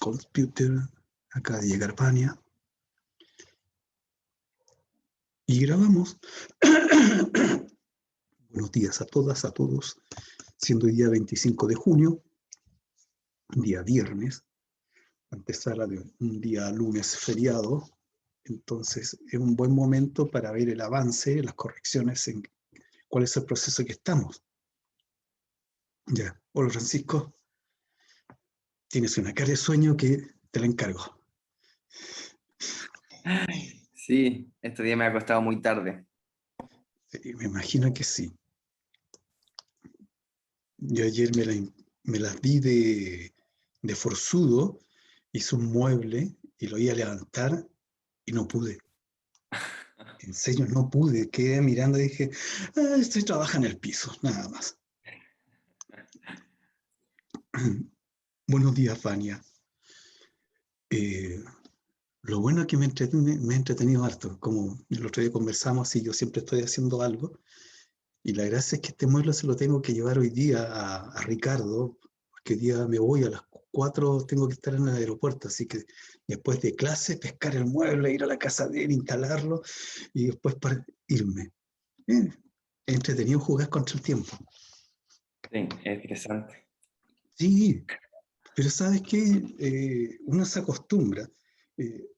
Computer, acá de llegar Vania. Y grabamos. Buenos días a todas, a todos. Siendo hoy día 25 de junio, día viernes, antesala de un día lunes feriado. Entonces es un buen momento para ver el avance, las correcciones en cuál es el proceso que estamos. Ya, hola Francisco. Tienes una cara de sueño que te la encargo. Sí, este día me ha acostado muy tarde. Me imagino que sí. Yo ayer me las di de forzudo, hice un mueble y lo iba a levantar y no pude. En serio, no pude. Quedé mirando y dije, estoy trabajando en el piso, nada más. Buenos días, Vania. Lo bueno es que me he entretenido harto. Como el otro día conversamos y yo siempre estoy haciendo algo. Y la gracia es que este mueble se lo tengo que llevar hoy día a Ricardo, porque hoy día me voy a las 4, tengo que estar en el aeropuerto, así que después de clase, pescar el mueble, ir a la casa de él, instalarlo, y después para irme. Es entretenido jugar contra el tiempo. Sí, es interesante. Sí, pero ¿sabes qué? Uno se acostumbra. Eh,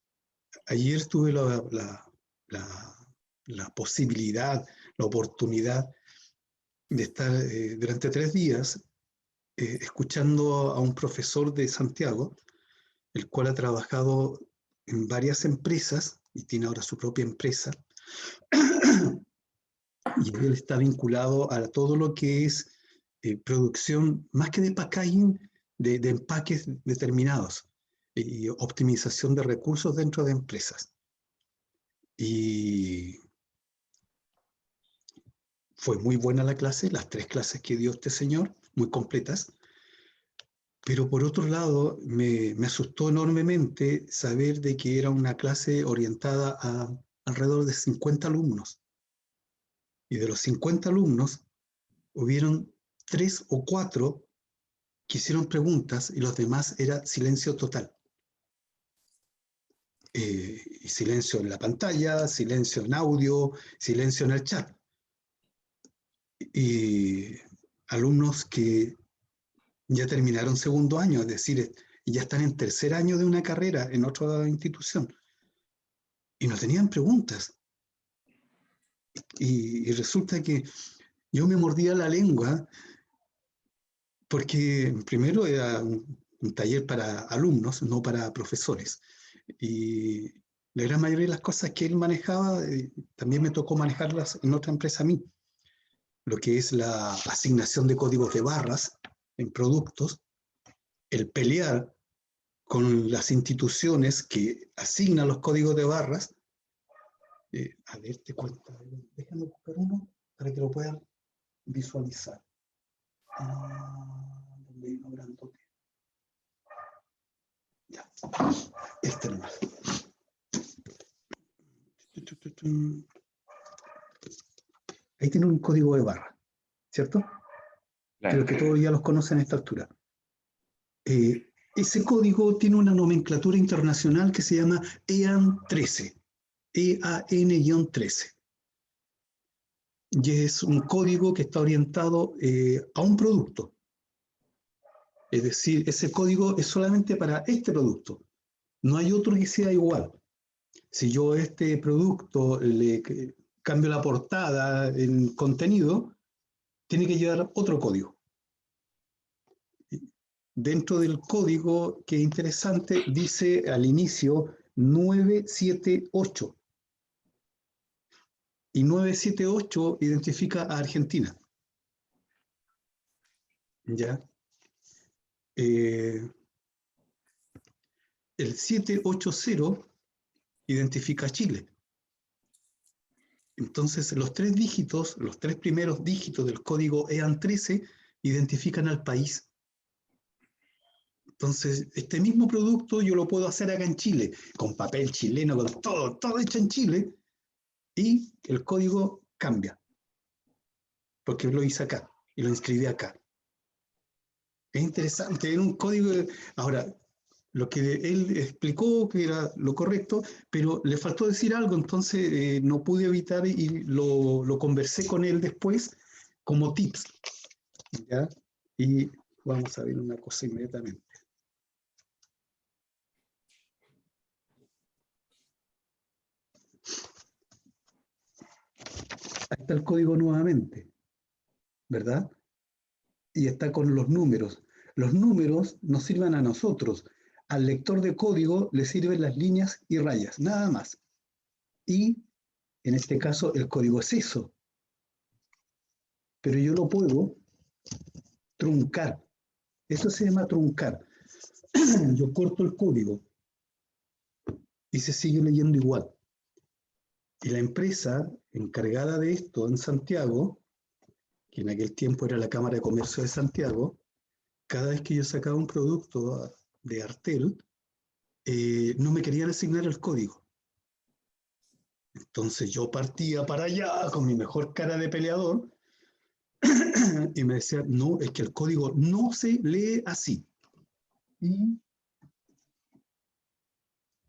Ayer tuve la posibilidad, la oportunidad de estar durante 3 días escuchando a un profesor de Santiago, el cual ha trabajado en varias empresas y tiene ahora su propia empresa, y él está vinculado a todo lo que es producción, más que de packaging, de empaques determinados y optimización de recursos dentro de empresas. Y fue muy buena la clase, las 3 clases que dio este señor, muy completas. Pero por otro lado, me asustó enormemente saber de que era una clase orientada a alrededor de 50 alumnos. Y de los 50 alumnos, hubieron 3 o 4 que hicieron preguntas y los demás era silencio total. Y silencio en la pantalla, silencio en audio, silencio en el chat. Y alumnos que ya terminaron segundo año, es decir, ya están en tercer año de una carrera en otra institución. Y no tenían preguntas. Y resulta que yo me mordía la lengua porque primero era un taller para alumnos, no para profesores. Y la gran mayoría de las cosas que él manejaba, también me tocó manejarlas en otra empresa a mí. Lo que es la asignación de códigos de barras en productos, el pelear con las instituciones que asignan los códigos de barras. A ver, te cuento, déjame buscar uno para que lo puedan visualizar. ¿Dónde hay uno grandote? Ya, este nomás. Ahí tiene un código de barra, ¿cierto? Claro. Creo que todos ya los conocen a esta altura. Ese código tiene una nomenclatura internacional que se llama EAN 13, EAN-13. Y es un código que está orientado a un producto. Es decir, ese código es solamente para este producto. No hay otro que sea igual. Si yo a este producto le cambio la portada en contenido, tiene que llevar otro código. Dentro del código, que es interesante, dice al inicio 978. Y 978 identifica a Argentina. ¿Ya? El 780 identifica a Chile. Entonces, los 3 dígitos, los 3 primeros dígitos del código EAN 13 identifican al país. Entonces, este mismo producto yo lo puedo hacer acá en Chile, con papel chileno, con todo hecho en Chile, y el código cambia, porque lo hice acá y lo inscribí acá. Es interesante, en un código. Ahora, lo que él explicó que era lo correcto, pero le faltó decir algo, entonces no pude evitar y lo conversé con él después como tips, ¿ya? Y vamos a ver una cosa inmediatamente. Ahí está el código nuevamente, ¿verdad? Y está con los números. Los números nos sirven a nosotros. Al lector de código le sirven las líneas y rayas, nada más. Y en este caso el código es eso. Pero yo lo puedo truncar. Eso se llama truncar. Yo corto el código y se sigue leyendo igual. Y la empresa encargada de esto en Santiago, que en aquel tiempo era la Cámara de Comercio de Santiago, cada vez que yo sacaba un producto de Artel, no me querían asignar el código. Entonces yo partía para allá con mi mejor cara de peleador y me decían, no, es que el código no se lee así. Y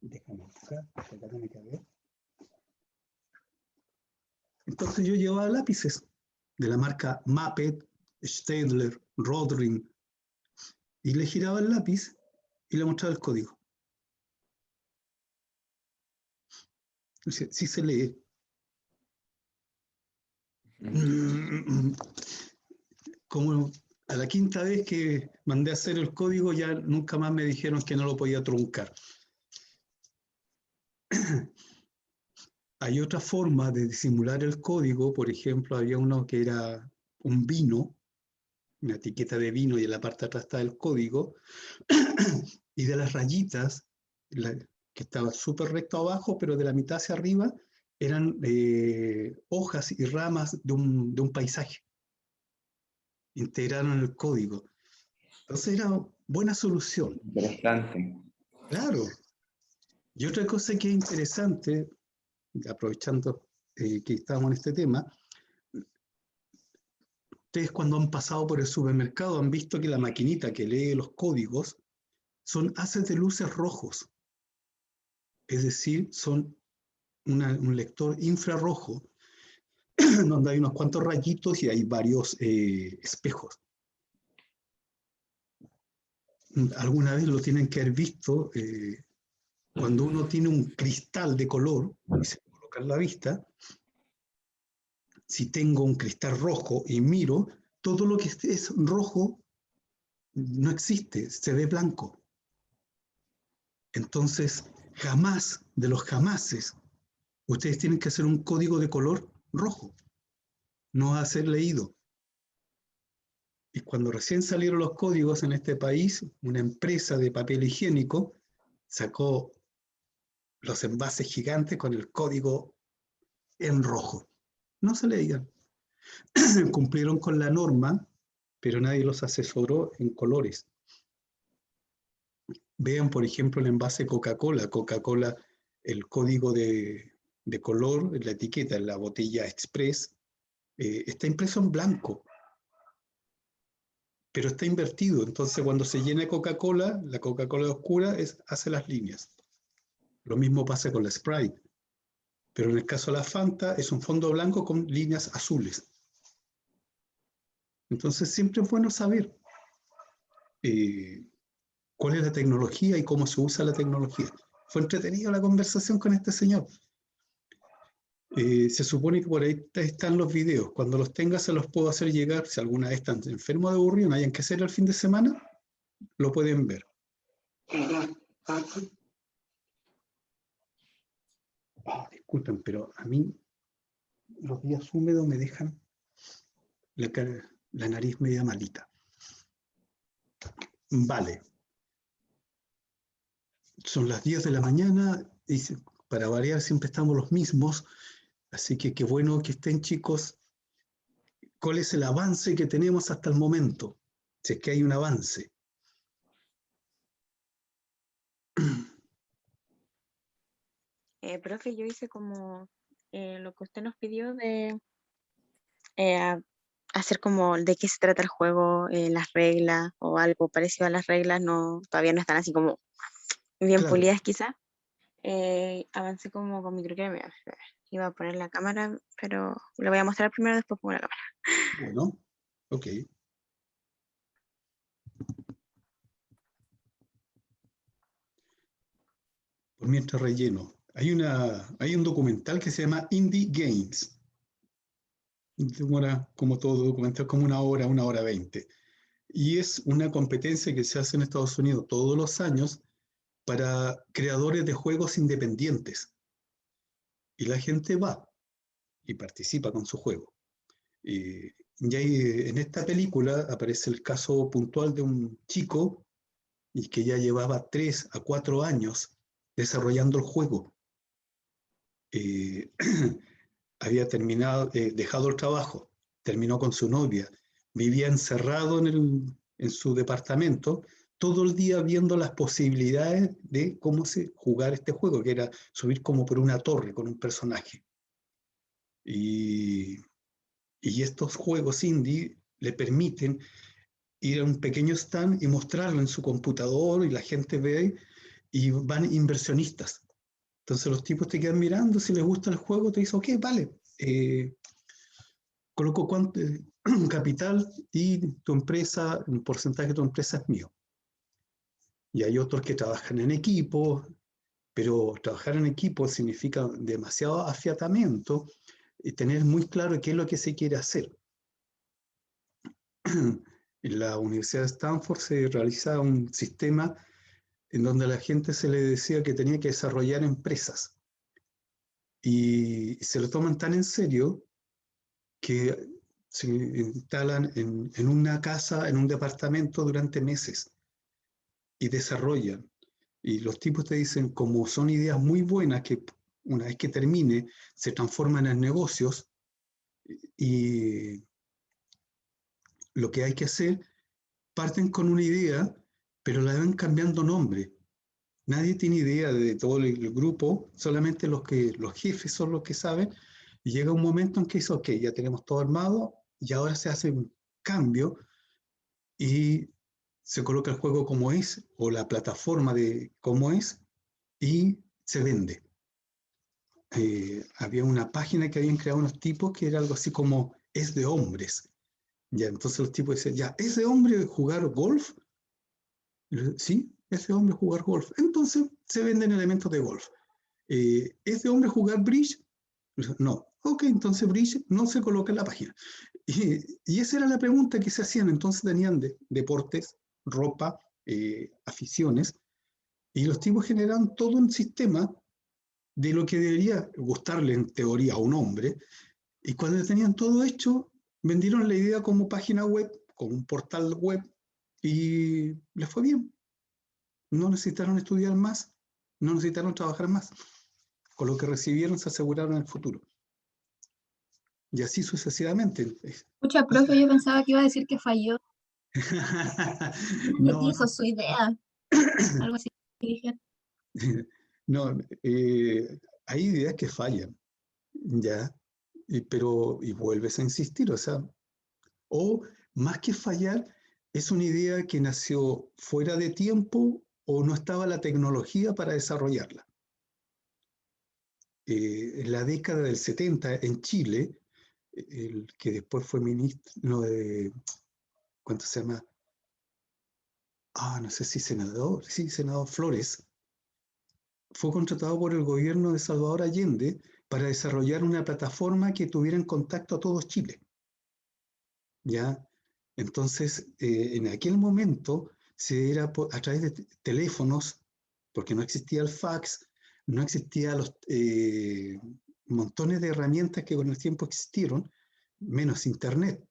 déjame buscar, déjame que ver. Entonces yo llevaba lápices de la marca Mappet, Staedtler, Rodring, y le giraba el lápiz y le mostraba el código. Sí se lee. Como a la quinta vez que mandé a hacer el código, ya nunca más me dijeron que no lo podía truncar. Hay otra forma de disimular el código, por ejemplo, había uno que era un vino, una etiqueta de vino y en la parte de atrás está el código, y de las rayitas, que estaba súper recto abajo, pero de la mitad hacia arriba, eran hojas y ramas de un paisaje. Integraron el código. Entonces era buena solución. Interesante. Claro. Y otra cosa que es interesante, aprovechando que estamos en este tema, ustedes cuando han pasado por el supermercado han visto que la maquinita que lee los códigos son haces de luces rojos. Es decir, son un lector infrarrojo donde hay unos cuantos rayitos y hay varios espejos. Alguna vez lo tienen que haber visto cuando uno tiene un cristal de color y se coloca en la vista. Si tengo un cristal rojo y miro, todo lo que es rojo no existe, se ve blanco. Entonces, jamás de los jamases, ustedes tienen que hacer un código de color rojo, no va a ser leído. Y cuando recién salieron los códigos en este país, una empresa de papel higiénico sacó los envases gigantes con el código en rojo. No se leían. Cumplieron con la norma, pero nadie los asesoró en colores. Vean, por ejemplo, el envase Coca-Cola. Coca-Cola, el código de color, la etiqueta, en la botella Express, está impreso en blanco, pero está invertido. Entonces, cuando se llena Coca-Cola, la Coca-Cola oscura hace las líneas. Lo mismo pasa con la Sprite. Pero en el caso de la Fanta, es un fondo blanco con líneas azules. Entonces, siempre es bueno saber cuál es la tecnología y cómo se usa la tecnología. Fue entretenida la conversación con este señor. Se supone que por ahí están los videos. Cuando los tenga se los puedo hacer llegar. Si alguna vez están enfermos de aburrido, no hayan que hacer el fin de semana, lo pueden ver. Oh, disculpen, pero a mí los días húmedos me dejan la nariz media malita. Vale. Son las 10 de la mañana y para variar siempre estamos los mismos. Así que qué bueno que estén, chicos. ¿Cuál es el avance que tenemos hasta el momento? Si es que hay un avance. Profe, yo hice como lo que usted nos pidió de eh, hacer como de qué se trata el juego, las reglas o algo parecido a las reglas, no, todavía no están así como bien Claro, pulidas quizás. Avancé como con mi criterio. Iba a poner la cámara, pero lo voy a mostrar primero, después pongo la cámara. bueno, ok. Por mientras relleno. Hay un documental que se llama Indie Games. Demora, como todo documental, como 1 hora 20. Y es una competencia que se hace en Estados Unidos todos los años para creadores de juegos independientes. Y la gente va y participa con su juego. Y ahí, en esta película aparece el caso puntual de un chico y que ya llevaba 3 a 4 años desarrollando el juego. Eh, había dejado el trabajo, terminó con su novia, vivía encerrado en su departamento, todo el día viendo las posibilidades de cómo jugar este juego, que era subir como por una torre con un personaje. Y, y estos juegos indie le permiten ir a un pequeño stand y mostrarlo en su computador y la gente ve y van inversionistas. Entonces los tipos te quedan mirando, si les gusta el juego, te dicen, ok, vale, coloco cuánto capital y tu empresa, un porcentaje de tu empresa es mío. Y hay otros que trabajan en equipo, pero trabajar en equipo significa demasiado afiatamiento y tener muy claro qué es lo que se quiere hacer. En la Universidad de Stanford se realizaba un sistema en donde a la gente se le decía que tenía que desarrollar empresas y se lo toman tan en serio que se instalan en una casa, en un departamento durante meses y desarrollan. Y los tipos te dicen, como son ideas muy buenas que una vez que termine se transforman en negocios y lo que hay que hacer, parten con una idea, pero la van cambiando nombre. Nadie tiene idea de todo el grupo, solamente los jefes son los que saben, y llega un momento en que dice, ok, ya tenemos todo armado, y ahora se hace un cambio y se coloca el juego como es, o la plataforma de cómo es, y se vende. Había una página que habían creado unos tipos que era algo así como es de hombres. Ya, entonces los tipos decían, ya, ¿es de hombre jugar golf? Sí, es de hombre jugar golf. Entonces se venden elementos de golf. ¿Es de hombre jugar bridge? No. Ok, entonces bridge no se coloca en la página. Y esa era la pregunta que se hacían. Entonces tenían deportes, ropa, aficiones, y los tipos generaban todo un sistema de lo que debería gustarle en teoría a un hombre. Y cuando tenían todo hecho, vendieron la idea como página web, como un portal web, y les fue bien. No necesitaron estudiar más, no necesitaron trabajar más. Con lo que recibieron se aseguraron el futuro. Y así sucesivamente. Mucha profe, yo pensaba que iba a decir que falló. Le No, dijo su idea, algo así que dije. no, hay ideas que fallan, ya, y vuelves a insistir, o sea, o más que fallar, es una idea que nació fuera de tiempo o no estaba la tecnología para desarrollarla. En la década del 70 en Chile, el que después fue ministro de, ¿cuánto se llama? No sé si senador, sí, senador Flores, fue contratado por el gobierno de Salvador Allende para desarrollar una plataforma que tuviera en contacto a todo Chile. ¿Ya? Entonces, en aquel momento se era a través de teléfonos, porque no existía el fax, no existían los montones de herramientas que con el tiempo existieron, menos internet.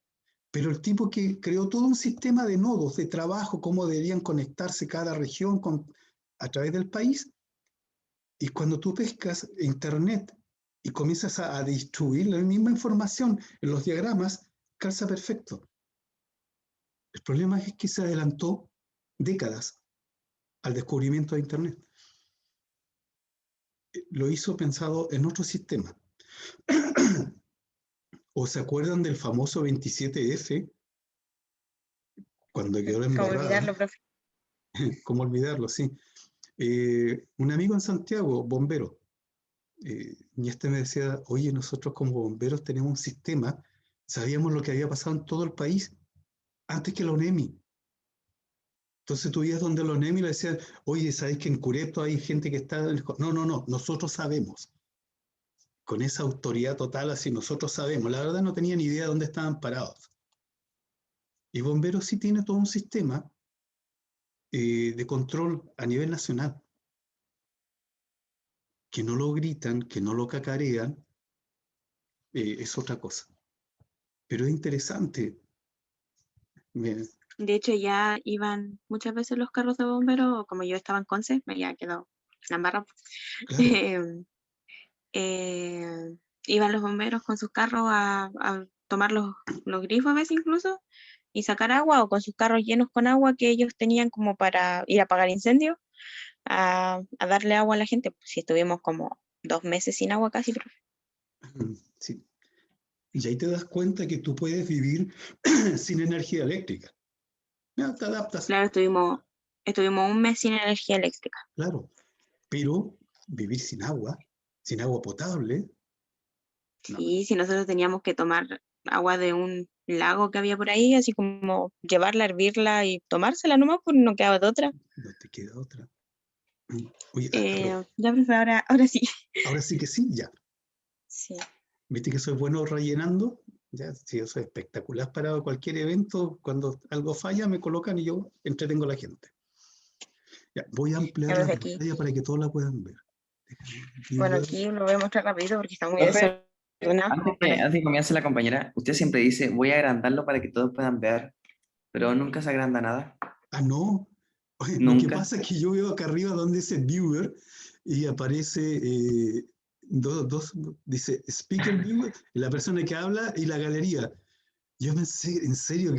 Pero el tipo que creó todo un sistema de nodos de trabajo, cómo deberían conectarse cada región a través del país, y cuando tú pescas internet y comienzas a distribuir la misma información en los diagramas, calza perfecto. El problema es que se adelantó décadas al descubrimiento de Internet. Lo hizo pensado en otro sistema. ¿O se acuerdan del famoso 27F? Cuando quedó la ¿Cómo embarrada. olvidarlo, profe? ¿Cómo olvidarlo? Sí. Un amigo en Santiago, bombero, y este me decía, oye, nosotros como bomberos tenemos un sistema, sabíamos lo que había pasado en todo el país antes que la ONEMI. Entonces tú ibas donde la ONEMI y le decían, oye, ¿sabes que en Cureto hay gente que está...? No, no, no, nosotros sabemos. Con esa autoridad total, así nosotros sabemos. La verdad no tenía ni idea de dónde estaban parados. Y bomberos sí tiene todo un sistema de control a nivel nacional. Que no lo gritan, que no lo cacarean, es otra cosa. Pero es interesante. Me- De hecho, ya iban muchas veces los carros de bomberos, o como yo estaba en Conce, me había quedado la embarrada. claro, eh, Iban los bomberos con sus carros a tomar los grifos a veces incluso y sacar agua, o con sus carros llenos con agua que ellos tenían como para ir a apagar incendios, a darle agua a la gente. Pues si estuvimos como 2 meses sin agua casi, pero sí. Y ahí te das cuenta que tú puedes vivir sin energía eléctrica. Ya, te adaptas, claro, estuvimos 1 mes sin energía eléctrica. claro. Pero vivir sin agua potable, no. Sí, si nosotros teníamos que tomar agua de un lago que había por ahí, así como llevarla, hervirla y tomársela nomás, pues no quedaba de otra. No te queda otra. Oye, Ya, profe, ahora sí. ahora sí que sí, ya. Sí. ¿Viste que soy bueno rellenando? Ya, sí, eso es espectacular para cualquier evento. Cuando algo falla, me colocan y yo entretengo a la gente. Ya, voy a Ya, ampliar la profe, aquí. pantalla para que todos la puedan ver. Bueno, Déjame aquí lo voy a mostrar rápido porque está muy Profe, desordenado. antes de que comience la compañera, usted siempre dice, voy a agrandarlo para que todos puedan ver, pero nunca se agranda nada. Ah, no. Oye, lo que Nunca. pasa es que yo veo acá arriba donde dice viewer y aparece dice speaker viewer, la persona que habla y la galería. Yo pensé, en serio,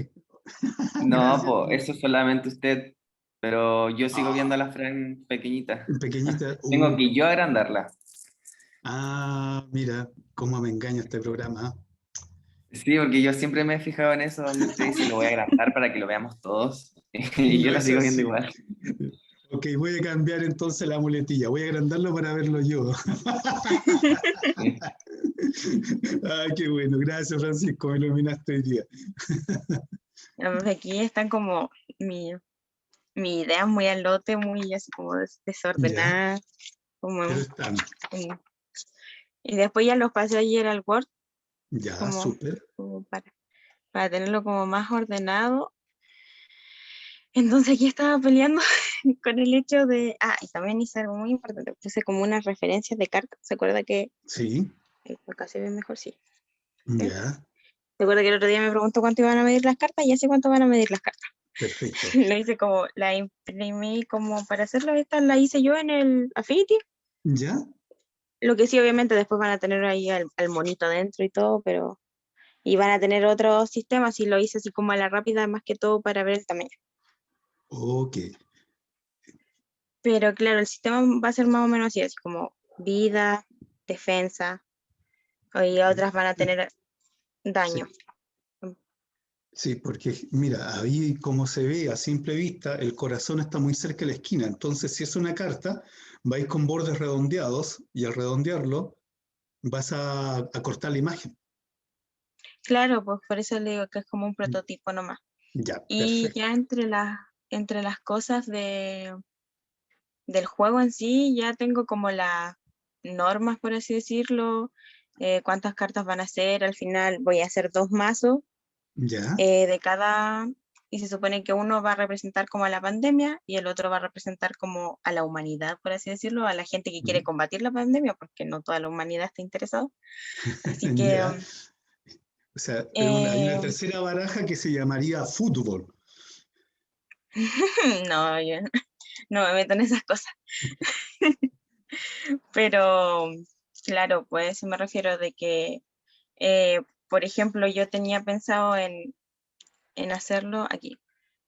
No, gracias. pues eso es solamente usted, pero yo sigo viendo a Ah, la Fran pequeñita. pequeñita. Tengo que yo agrandarla. Mira, cómo me engaña este programa. Sí, porque yo siempre me he fijado en eso, donde usted dice, lo voy a agrandar para que lo veamos todos, y yo No la es sigo viendo así. igual. Ok, voy a cambiar entonces la muletilla. Voy a agrandarlo para verlo yo. Sí. Ay, qué bueno. Gracias, Francisco. Me iluminaste hoy día. Aquí están como mi idea muy al lote, muy así como Ya, desordenada. Como, pero están. como- y después ya los pasé ayer al Word, Ya, como, súper. como para tenerlo como más ordenado. Entonces aquí estaba peleando con el hecho de, y también hice algo muy importante, puse como unas referencias de cartas. ¿Se acuerda que, Sí, acá se ve mejor? Sí. ¿Sí? ya, ¿Se acuerda que el otro día me preguntó cuánto iban a medir las cartas? Y así cuánto van a medir las cartas. perfecto. Lo hice como, la imprimí como para hacerlo, esta la hice yo en el Affinity. ¿Ya? Lo que sí, obviamente después van a tener ahí al monito adentro y todo, pero, y van a tener otros sistemas, y lo hice así como a la rápida, más que todo para ver el tamaño. Ok. Pero claro, el sistema va a ser más o menos así como vida, defensa, y otras van a tener daño. Sí, sí, porque mira, ahí como se ve a simple vista, el corazón está muy cerca de la esquina. Entonces, si es una carta, vais con bordes redondeados y al redondearlo vas a cortar la imagen. Claro, pues por eso le digo que es como un prototipo nomás. Ya, Y perfecto. ya entre las cosas del juego en sí, ya tengo como las normas, por así decirlo, cuántas cartas van a ser. Al final voy a hacer 2 mazos Ya. de cada, y se supone que uno va a representar como a la pandemia y el otro va a representar como a la humanidad, por así decirlo, a la gente que quiere combatir la pandemia, porque no toda la humanidad está interesada. Así que Ya. O sea, pero hay una eh, tercera baraja que se llamaría fútbol. no, yo no me meto en esas cosas. Pero claro, pues sí me refiero de que, por ejemplo, yo tenía pensado en hacerlo aquí,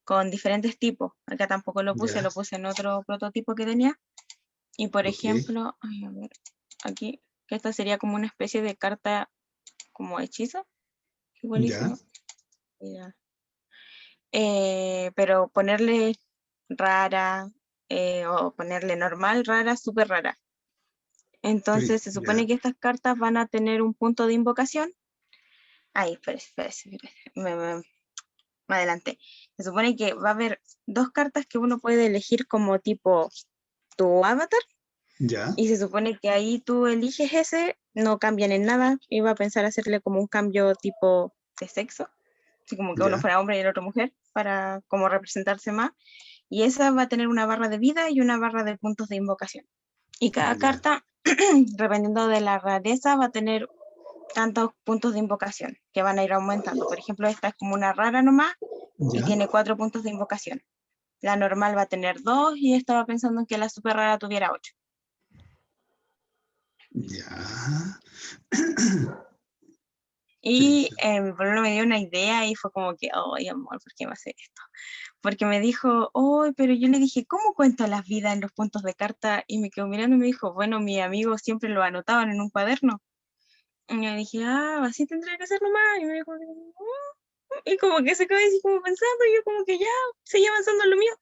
con diferentes tipos. Acá tampoco lo puse, Ya. lo puse en otro prototipo que tenía. Y por Ok. ejemplo, a ver, aquí, que esta sería como una especie de carta como hechizo. Igual Ya. hice, ya. Pero ponerle rara, o ponerle normal, rara, súper rara. Entonces se supone Ya, que estas cartas van a tener un punto de invocación. Ay, espérese, me adelanté. Se supone que va a haber 2 cartas que uno puede elegir como tipo tu avatar, ya, y se supone que ahí tú eliges ese, no cambian en nada. Iba a pensar hacerle como un cambio tipo de sexo, así como que uno ya, fuera hombre y el otro mujer, para como representarse más. Y esa va a tener una barra de vida y una barra de puntos de invocación. Y cada ya, carta, dependiendo de la rareza, va a tener tantos puntos de invocación que van a ir aumentando. Por ejemplo, esta es como una rara nomás y ya, tiene 4 puntos de invocación. La normal va a tener 2 y estaba pensando en que la super rara tuviera 8. ya. Y mi pololo me dio una idea y fue como que, ay, amor, ¿por qué me hace esto? Porque me dijo, oh, pero yo le dije, ¿cómo cuento las vidas en los puntos de carta? Y me quedó mirando y me dijo, bueno, mis amigos siempre lo anotaban en un cuaderno. Y yo dije, ah, así tendría que hacerlo más. Y me dijo, y como que se quedó así como pensando, y yo como que ya, seguí avanzando en lo mío.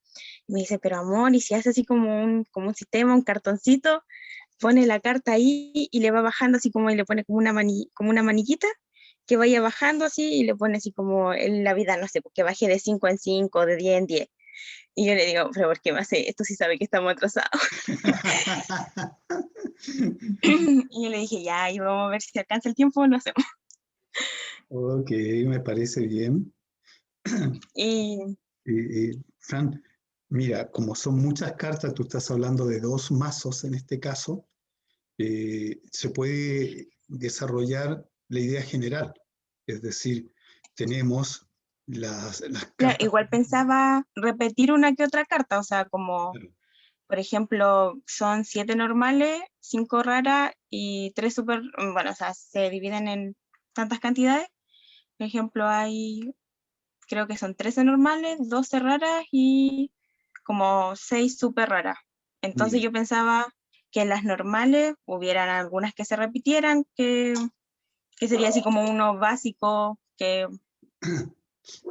Y me dice, pero amor, y si hace así como un sistema, un cartoncito, pone la carta ahí y le va bajando así como, y le pone como una maniquita, que vaya bajando así, y le pone así como en la vida, no sé, que baje de 5 en 5, de 10 en 10. Y yo le digo, pero ¿por qué me hace esto si sabe que estamos atrasados? Y yo le dije, ya, y vamos a ver si alcanza el tiempo, lo hacemos. Ok, me parece bien. Y Fran, mira, como son muchas cartas, tú estás hablando de 2 mazos en este caso, se puede desarrollar la idea general. Es decir, tenemos las claro, cartas. igual pensaba repetir una que otra carta, o sea, como, por ejemplo, son 7 normales, 5 raras y 3 super, bueno, o sea, se dividen en tantas cantidades. Por ejemplo, hay, creo que son 13 normales, 12 raras y como 6 super raras. Entonces Ya, yo pensaba que en las normales hubieran algunas que se repitieran, que sería así como uno básico, que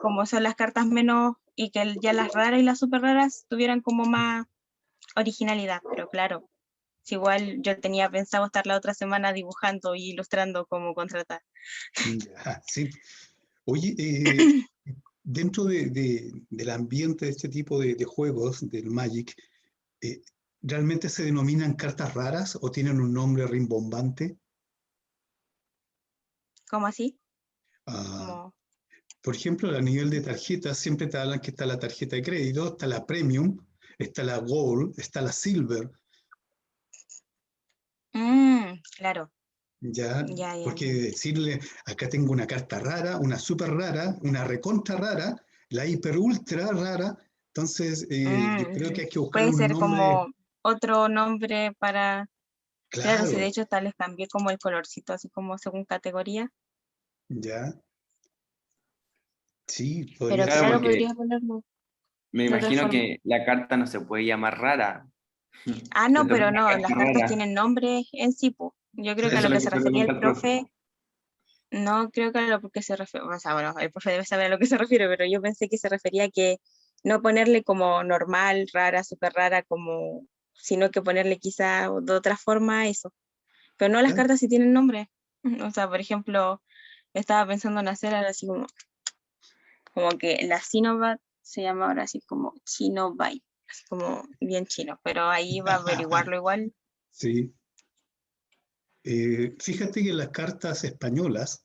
como son las cartas menos, y que ya las raras y las super raras tuvieran como más originalidad. Pero claro, si igual yo tenía pensado estar la otra semana dibujando y ilustrando como contratar. ya, sí. Oye, dentro del ambiente de este tipo de juegos, del Magic, eh, ¿realmente se denominan cartas raras o tienen un nombre rimbombante? ¿Cómo así? Ah, Como, por ejemplo, a nivel de tarjetas, siempre te hablan que está la tarjeta de crédito, está la Premium, está la Gold, está la Silver, claro, ¿ya? ya, ya, Porque ya. decirle, acá tengo una carta rara, una super rara, una recontra rara, la hiper ultra rara, entonces yo creo que hay que buscarle Puede un ser nombre como otro nombre para, claro, si de claro, hecho tal les cambié como el colorcito, así como según categoría, ¿ya? Sí, podría pero Claro, ser. claro, porque podría ponerlo me de otra imagino forma. que la carta no se puede llamar rara. Ah, Te no, toca pero una no, carta las cartas rara. tienen nombre en sí, po. Yo creo que a Eso lo es lo que que se se refería el pregunta el profe. profe, no creo que a lo que se refiere, o sea, bueno, el profe debe saber a lo que se refiere, pero yo pensé que se refería a que no ponerle como normal, rara, súper rara, como, sino que ponerle quizá de otra forma eso. Pero no, las Claro. cartas sí tienen nombre. O sea, por ejemplo, estaba pensando en hacer algo así como que la Sinovac se llama ahora así como Chinobyte, así como bien chino, pero ahí va a averiguarlo igual. Sí. Fíjate que las cartas españolas,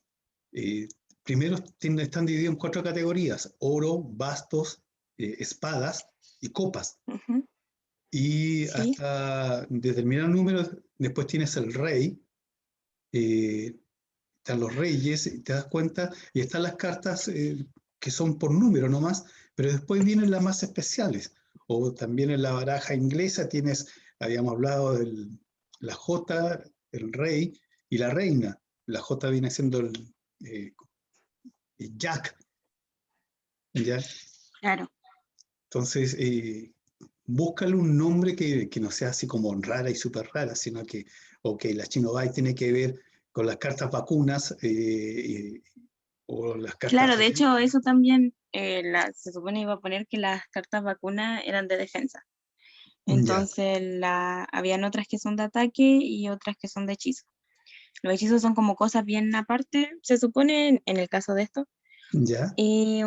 eh, primero están divididas en 4 categorías: oro, bastos, espadas y copas. Ujú, Y sí, hasta determinados números, después tienes el rey, eh, están los reyes, y te das cuenta, y están las cartas que son por número nomás, pero después vienen las más especiales. O también en la baraja inglesa tienes, habíamos hablado de la J, el rey y la reina. La J viene siendo eh, el Jack, ¿ya? claro. Entonces, búscale un nombre que no sea así como rara y súper rara, sino que, ok, la Chinobai tiene que ver con las cartas vacunas o las cartas Claro, de de... hecho, eso también se supone iba a poner que las cartas vacunas eran de defensa. Entonces habían otras que son de ataque y otras que son de hechizo. Los hechizos son como cosas bien aparte, se supone, en el caso de esto. ya, Y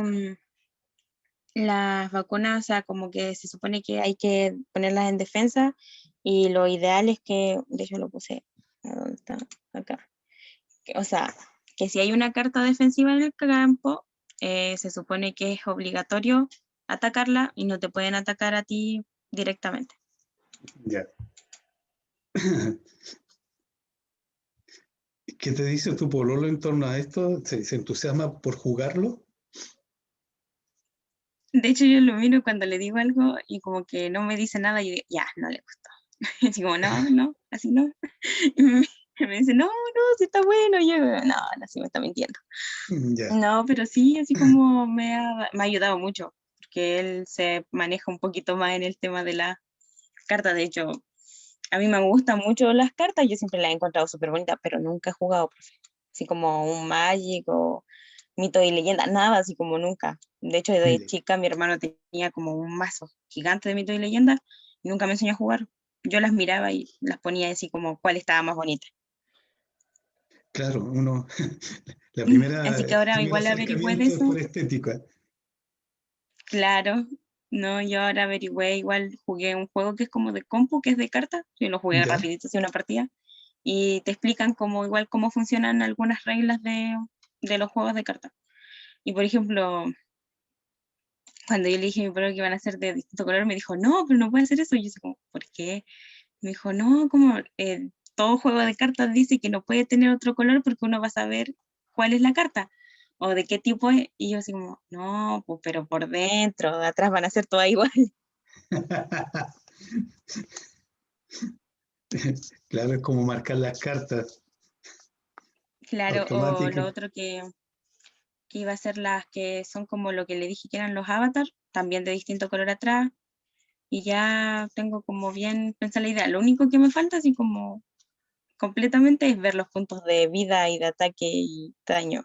las vacunas, o sea, como que se supone que hay que ponerlas en defensa y lo ideal es que, de hecho lo puse, ¿a dónde está? Acá. O sea, que si hay una carta defensiva en el campo, se supone que es obligatorio atacarla y no te pueden atacar a ti directamente. ya. ¿Qué te dice tu pololo en torno a esto? ¿Se entusiasma por jugarlo? De hecho, yo lo miro cuando le digo algo y como que no me dice nada y digo, ya, no le gustó. Así como, no, así no. Y me dice, no, sí está bueno. Y yo, no, sí me está mintiendo. Ya, No, pero sí, así como me ha ayudado mucho, porque él se maneja un poquito más en el tema de las cartas. De hecho, a mí me gustan mucho las cartas, yo siempre las he encontrado súper bonitas, pero nunca he jugado, profe. Así como un Magic o Mito y Leyenda, nada, así como nunca. De hecho, de ya. chica mi hermano tenía como un mazo gigante de Mito y Leyenda y nunca me enseñó a jugar. Yo las miraba y las ponía así como cuál estaba más bonita. Claro, uno, la primera, Así que ahora primer igual averigüé de acercamiento es eso. por estética. Claro, no, yo ahora averigüé, igual jugué un juego que es como de compu, que es de cartas, yo lo jugué Ya, rapidito, así una partida, y te explican como igual cómo funcionan algunas reglas de los juegos de cartas. Y por ejemplo, cuando yo le dije a mi padre que iban a ser de distinto color, me dijo, no, pero no puede hacer eso. Y yo así como, ¿por qué? Me dijo, no, como todo juego de cartas dice que no puede tener otro color porque uno va a saber cuál es la carta o de qué tipo es. Y yo así como, no, pues pero por dentro, de atrás van a ser todas igual. claro, es como marcar las cartas Claro, o lo automáticas. otro que iba a ser las que son como lo que le dije que eran los avatars, también de distinto color atrás, y ya tengo como bien pensada la idea. Lo único que me falta, así como completamente, es ver los puntos de vida y de ataque y daño,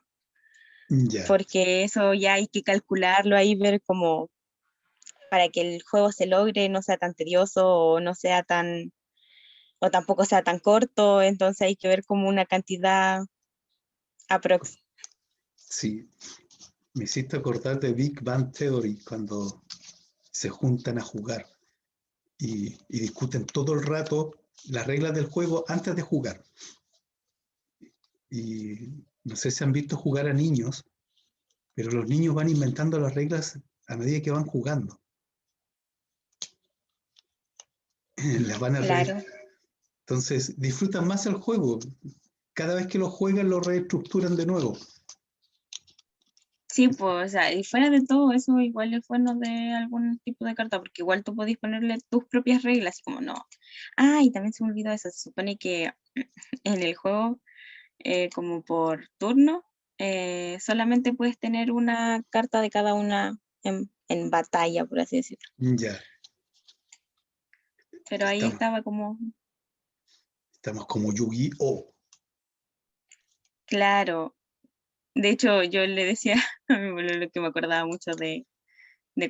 Ya, porque eso ya hay que calcularlo ahí, ver como para que el juego se logre, no sea tan tedioso o no sea tan, o tampoco sea tan corto, entonces hay que ver como una cantidad aprox. sí. Me hiciste acordar de Big Bang Theory cuando se juntan a jugar y discuten todo el rato las reglas del juego antes de jugar. Y no sé si han visto jugar a niños, pero los niños van inventando las reglas a medida que van jugando. Las van a Claro. Entonces disfrutan más el juego. Cada vez que lo juegan lo reestructuran de nuevo. Sí, pues, o sea, y fuera de todo eso, igual es bueno de algún tipo de carta, porque igual tú podés ponerle tus propias reglas, así como no. Ah, y también se me olvidó eso, se supone que en el juego, como por turno, solamente puedes tener una carta de cada una en batalla, por así decirlo. Ya, Pero ahí estamos, estaba como, estamos como Yu-Gi-Oh! claro. De hecho, yo le decía a mi lo que me acordaba mucho de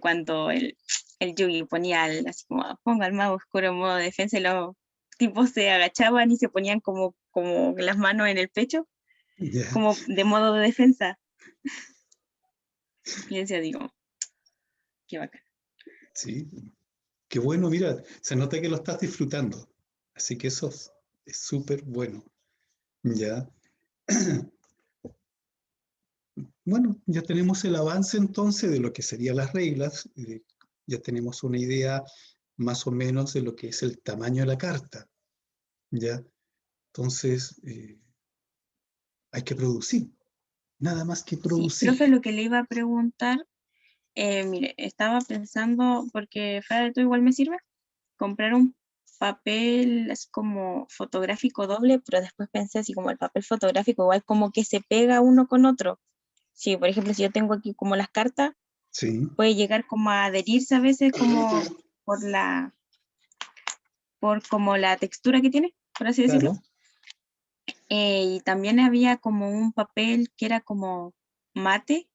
cuando el Yugi ponía así como, ponga el mago oscuro en modo defensa y los tipos se agachaban y se ponían como las manos en el pecho, Ya, como de modo de defensa. Y yo decía, digo, qué bacán. sí. Qué bueno, mira, se nota que lo estás disfrutando. Así que eso es súper bueno. Ya. Bueno, ya tenemos el avance entonces de lo que serían las reglas. Ya tenemos una idea más o menos de lo que es el tamaño de la carta. ¿Ya? Entonces, hay que producir. Nada más que Sí, producir. profe, lo que le iba a preguntar, mire, estaba pensando, porque fuera de todo igual me sirve, comprar un papel así como fotográfico doble, pero después pensé así como el papel fotográfico igual como que se pega uno con otro. Sí, por ejemplo, si yo tengo aquí como las cartas, Sí, puede llegar como a adherirse a veces como por como la textura que tiene, por así decirlo. claro. Y también había como un papel que era como mate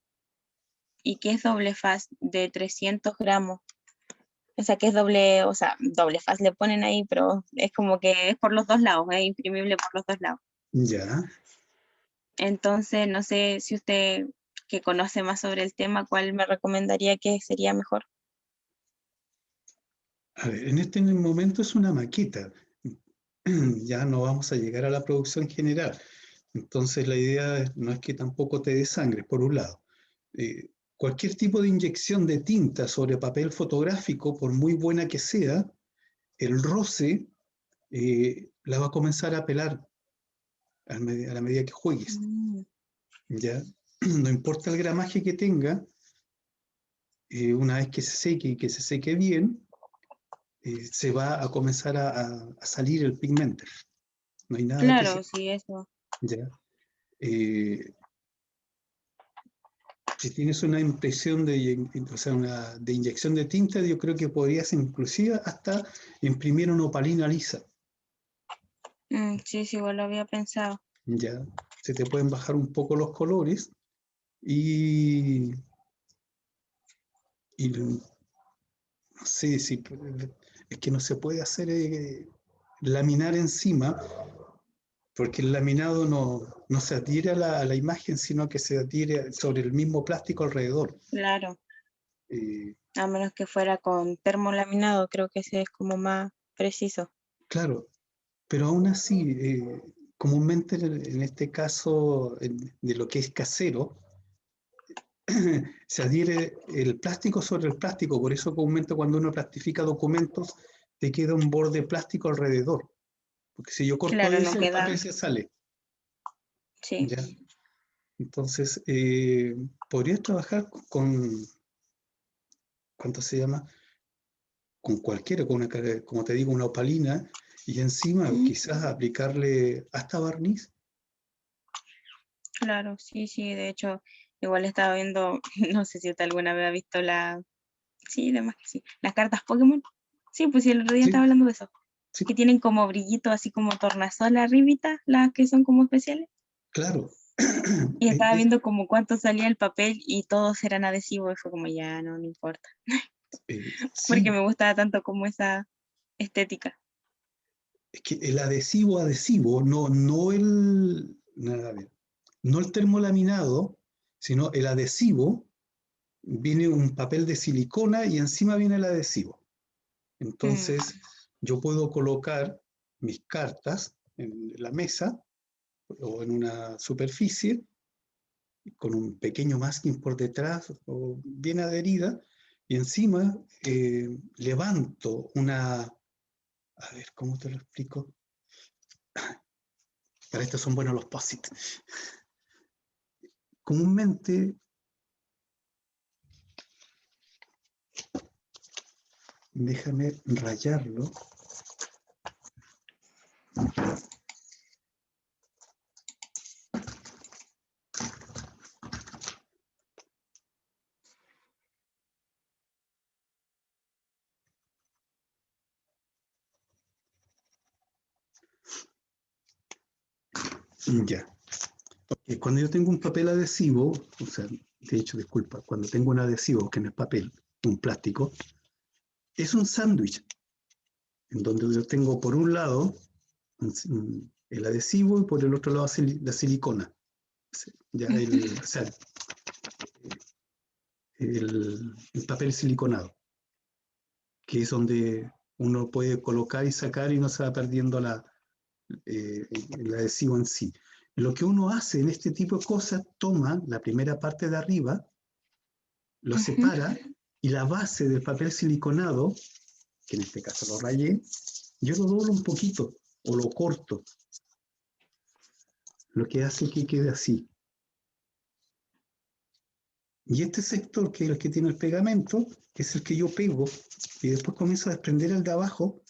y que es doble faz de 300 gramos. O sea, que es doble, o sea, doble faz le ponen ahí, pero es como que es por los dos lados, es imprimible por los dos lados. Ya. Entonces, no sé si usted que conoce más sobre el tema, ¿cuál me recomendaría que sería mejor? A ver, en este momento es una maqueta. Ya no vamos a llegar a la producción general. Entonces la idea no es que tampoco te dé sangre, por un lado. Cualquier tipo de inyección de tinta sobre papel fotográfico, por muy buena que sea, el roce la va a comenzar a pelar a la medida que juegues. Mm, ¿Ya? No importa el gramaje que tenga, una vez que se seque y que se seque bien, se va a comenzar a salir el pigmento. No hay nada que se... claro, sí, eso. ¿Ya? Eh, si tienes una impresión o sea, de inyección de tinta, yo creo que podrías inclusive hasta imprimir una opalina lisa. Sí, sí, igual lo había pensado. ¿Ya? Se te pueden bajar un poco los colores y no sé si es que no se puede hacer laminar encima, porque el laminado no se adhiere a la imagen, sino que se adhiere sobre el mismo plástico alrededor. Claro, Eh, a menos que fuera con termolaminado, creo que ese es como más preciso. claro, pero aún así, comúnmente en este caso de lo que es casero, se adhiere el plástico sobre el plástico, por eso comúnmente cuando uno plastifica documentos, te queda un borde plástico alrededor, porque si yo corto Claro, no eso, el papel queda, se sale, sí. ¿ya? Entonces, podrías trabajar con, ¿cuánto se llama? Con cualquiera, como te digo, una opalina, y encima Mm, quizás aplicarle hasta barniz. claro, sí, sí, de hecho, igual estaba viendo, no sé si usted alguna vez ha visto sí, además que sí, las cartas Pokémon. Sí, pues sí, el otro día estaba Sí, hablando de eso, sí, que tienen como brillito, así como tornasol arribita, las que son como especiales. claro. Y estaba viendo como cuánto salía el papel y todos eran adhesivos y fue como ya, no, no importa, porque Sí, me gustaba tanto como esa estética. es que el adhesivo, a ver, no el termolaminado, sino el adhesivo, viene un papel de silicona y encima viene el adhesivo. Mm, Entonces, yo puedo colocar mis cartas en la mesa o en una superficie con un pequeño masking por detrás o bien adherida y encima levanto a ver, ¿cómo te lo explico? Para esto son buenos los POSIT. Comúnmente, déjame rayarlo. Ya. Cuando yo tengo un papel adhesivo, o sea, de hecho, disculpa, cuando tengo un adhesivo que no es papel, un plástico, es un sándwich, en donde yo tengo por un lado el adhesivo y por el otro lado la silicona. Ya o sea, el papel siliconado, que es donde uno puede colocar y sacar y no se va perdiendo el adhesivo en sí. Lo que uno hace en este tipo de cosas, toma la primera parte de arriba, lo ujú. separa y la base del papel siliconado, que en este caso lo rayé, yo lo doblo un poquito o lo corto, lo que hace que quede así. Y este sector, que es el que tiene el pegamento, que es el que yo pego, y después comienzo a desprender el de abajo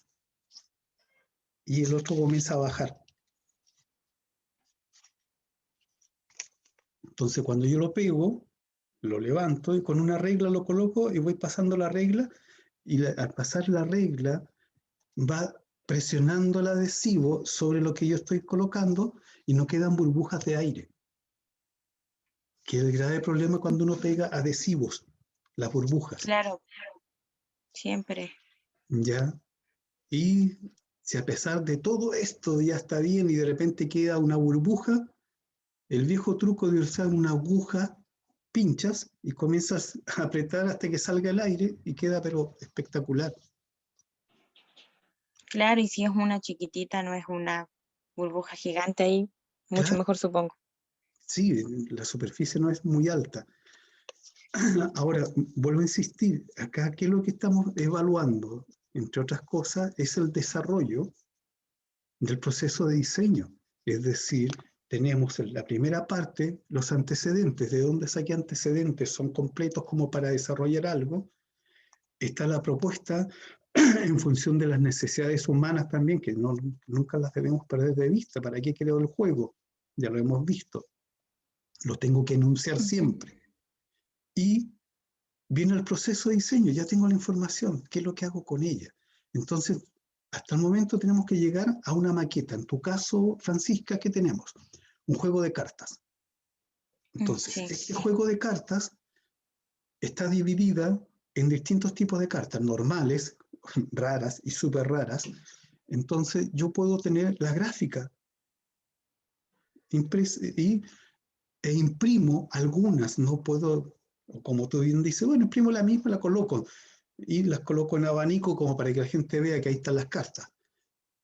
y el otro comienza a bajar. Entonces cuando yo lo pego, lo levanto y con una regla lo coloco y voy pasando la regla y al pasar la regla va presionando el adhesivo sobre lo que yo estoy colocando y no quedan burbujas de aire, que es el grave problema cuando uno pega adhesivos, las burbujas. Claro, Siempre. ¿ya? Y si a pesar de todo esto ya está bien y de repente queda una burbuja, el viejo truco de usar una aguja, pinchas y comienzas a apretar hasta que salga el aire y queda pero espectacular. Claro, y si es una chiquitita, no es una burbuja gigante ahí, mucho Claro, mejor supongo. sí, la superficie no es muy alta. Ahora, vuelvo a insistir, acá qué es lo que estamos evaluando, entre otras cosas, es el desarrollo del proceso de diseño. Es decir, tenemos en la primera parte los antecedentes, de dónde saqué antecedentes, son completos como para desarrollar algo. Está la propuesta en función de las necesidades humanas también, que no, nunca las debemos perder de vista. ¿Para qué creo el juego? Ya lo hemos visto. Lo tengo que enunciar Ujú. siempre. Y viene el proceso de diseño, ya tengo la información, ¿qué es lo que hago con ella? Entonces, hasta el momento tenemos que llegar a una maqueta. En tu caso, Francisca, ¿qué tenemos? Un juego de cartas. Entonces, Sí, este juego de cartas está dividida en distintos tipos de cartas, normales, raras y súper raras. Entonces, yo puedo tener la gráfica e imprimo algunas, no puedo, como tú bien dices, bueno, imprimo la misma, la coloco y las coloco en abanico como para que la gente vea que ahí están las cartas.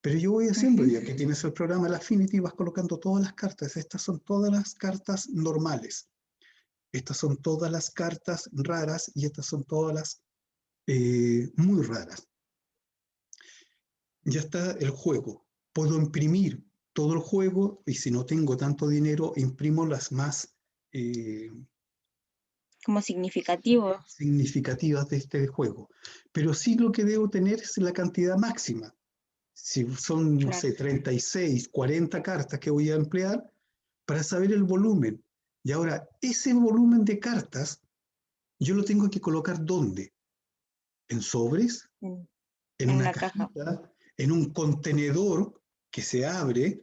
Pero yo voy haciendo, ujú, ya que tienes el programa el Affinity, vas colocando todas las cartas. Estas son todas las cartas normales. Estas son todas las cartas raras y estas son todas las muy raras. Ya está el juego. Puedo imprimir todo el juego y si no tengo tanto dinero, imprimo las más como significativo. significativas de este juego. Pero sí lo que debo tener es la cantidad máxima. Si son, no Claro. sé, 36, 40 cartas que voy a emplear para saber el volumen. Y ahora, ese volumen de cartas, yo lo tengo que colocar ¿dónde? ¿En sobres? En, ¿En en una una caja. cajita? ¿En un contenedor que se abre?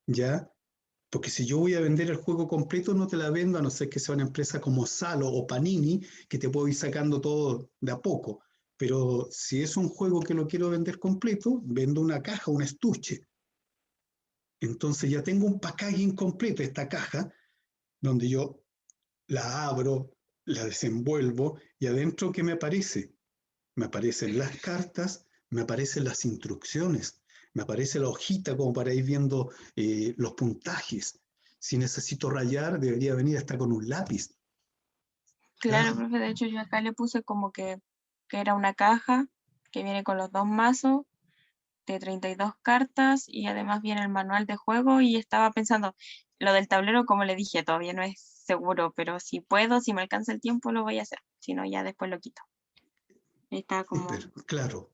¿Ya? Porque si yo voy a vender el juego completo, no te la vendo a no ser que sea una empresa como Salo o Panini, que te puedo ir sacando todo de a poco. Pero si es un juego que lo quiero vender completo, vendo una caja, un estuche. Entonces ya tengo un packaging completo, esta caja, donde yo la abro, la desenvuelvo y adentro, ¿qué me aparece? Me aparecen las cartas, me aparecen las instrucciones, me aparece la hojita como para ir viendo los puntajes. Si necesito rayar, debería venir hasta con un lápiz. ¿Ya? Claro, profe, de hecho yo acá le puse como que era una caja que viene con los dos mazos de 32 cartas y además viene el manual de juego y estaba pensando, lo del tablero, como le dije, todavía no es seguro, pero si puedo, si me alcanza el tiempo, lo voy a hacer, si no, ya después lo quito. Está como, Súper, claro.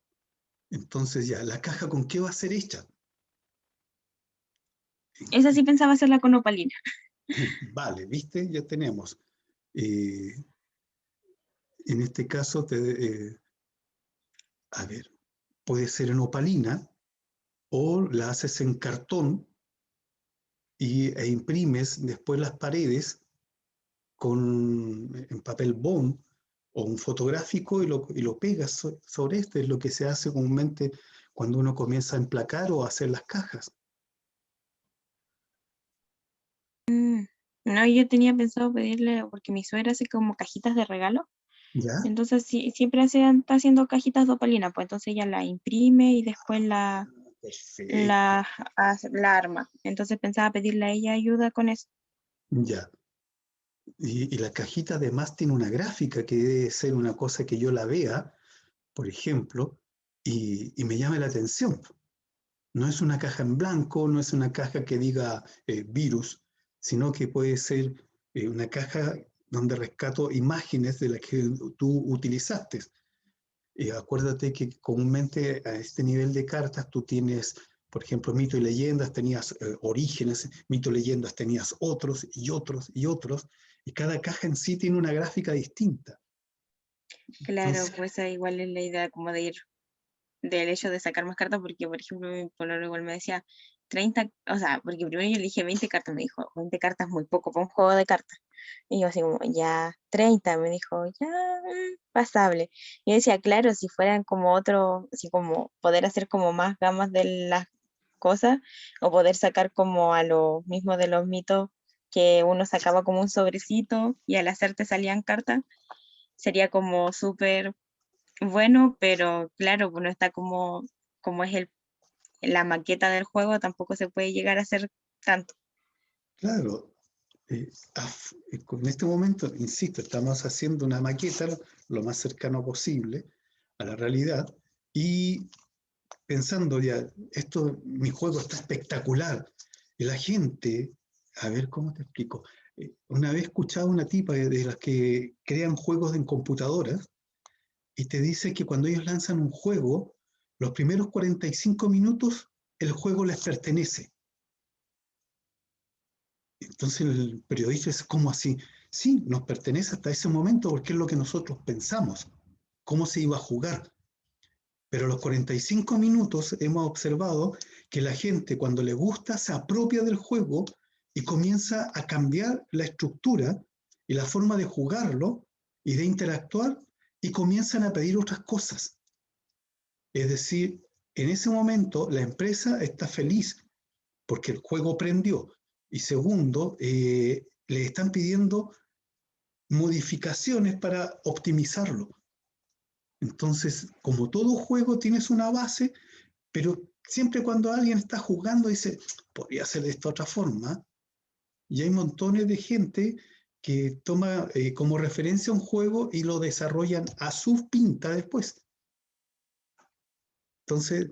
Entonces ya, ¿la caja con qué va a ser hecha? esa sí pensaba hacerla con opalina. Vale, ¿viste? Ya tenemos. Eh, en este caso, a ver, puede ser en opalina o la haces en cartón e imprimes después las paredes en papel bond o un fotográfico y lo pegas sobre esto. Es lo que se hace comúnmente cuando uno comienza a emplacar o a hacer las cajas. No, yo tenía pensado pedirle, porque mi suegra hace como cajitas de regalo, ¿Ya? entonces sí, siempre está haciendo cajitas de opalina, pues entonces ella la imprime y después Perfecto. la arma. Entonces pensaba pedirle a ella ayuda con eso. Ya. Y la cajita además tiene una gráfica que debe ser una cosa que yo la vea, por ejemplo, y me llame la atención. No es una caja en blanco, no es una caja que diga virus, sino que puede ser una caja donde rescato imágenes de las que tú utilizaste. Acuérdate que comúnmente a este nivel de cartas tú tienes, por ejemplo, mito y leyendas, tenías orígenes, mito y leyendas tenías otros y otros y otros, y cada caja en sí tiene una gráfica distinta. Claro, Entonces, pues esa igual es la idea como de ir del hecho de sacar más cartas, porque por ejemplo mi pololo igual me decía 30, o sea, porque primero yo le dije 20 cartas, me dijo 20 cartas muy poco para un juego de cartas. Y yo así como, ya, 30, me dijo, ya, pasable. Y yo decía, claro, si fueran como otro, así como poder hacer como más gamas de las cosas, o poder sacar como a lo mismo de los mitos, que uno sacaba como un sobrecito y al hacer te salían cartas, sería como súper bueno, pero claro, pues no está como es la maqueta del juego, tampoco se puede llegar a hacer tanto. Claro, en este momento, insisto, estamos haciendo una maqueta lo más cercano posible a la realidad y pensando ya, mi juego está espectacular. Y la gente, a ver cómo te explico. Una vez escuchaba una tipa de las que crean juegos en computadoras y te dice que cuando ellos lanzan un juego, los primeros 45 minutos el juego les pertenece. Entonces el periodista dice, ¿cómo así? Sí, nos pertenece hasta ese momento porque es lo que nosotros pensamos, cómo se iba a jugar. Pero a los 45 minutos hemos observado que la gente cuando le gusta se apropia del juego y comienza a cambiar la estructura y la forma de jugarlo y de interactuar y comienzan a pedir otras cosas. Es decir, en ese momento la empresa está feliz porque el juego prendió. Y segundo, le están pidiendo modificaciones para optimizarlo. Entonces, como todo juego, tienes una base, pero siempre cuando alguien está jugando dice, podría hacer de esta otra forma. Y hay montones de gente que toma como referencia un juego y lo desarrollan a su pinta después. Entonces,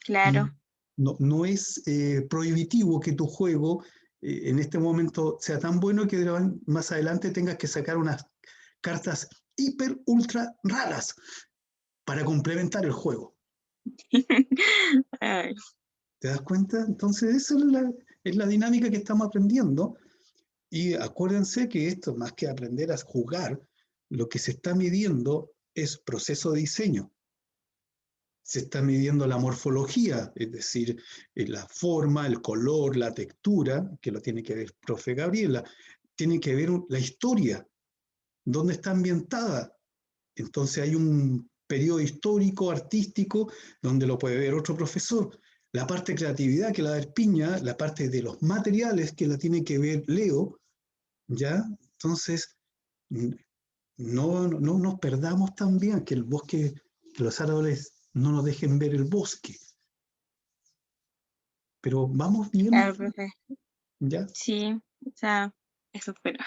Claro. no es prohibitivo que tu juego en este momento sea tan bueno que más adelante tengas que sacar unas cartas hiper ultra raras para complementar el juego. Ay, ¿Te das cuenta? Entonces, esa es la dinámica que estamos aprendiendo. Y acuérdense que esto, más que aprender a jugar, lo que se está midiendo es proceso de diseño. Se está midiendo la morfología, es decir, la forma, el color, la textura, que lo tiene que ver profe Gabriela, tiene que ver la historia, dónde está ambientada. Entonces hay un periodo histórico, artístico, donde lo puede ver otro profesor. La parte de creatividad que la da Piña, la parte de los materiales que la tiene que ver Leo, ¿ya? Entonces, no nos perdamos también, que el bosque, que los árboles no nos dejen ver el bosque. Pero vamos bien, claro, profe. ¿ya? Sí, o sea, eso espero.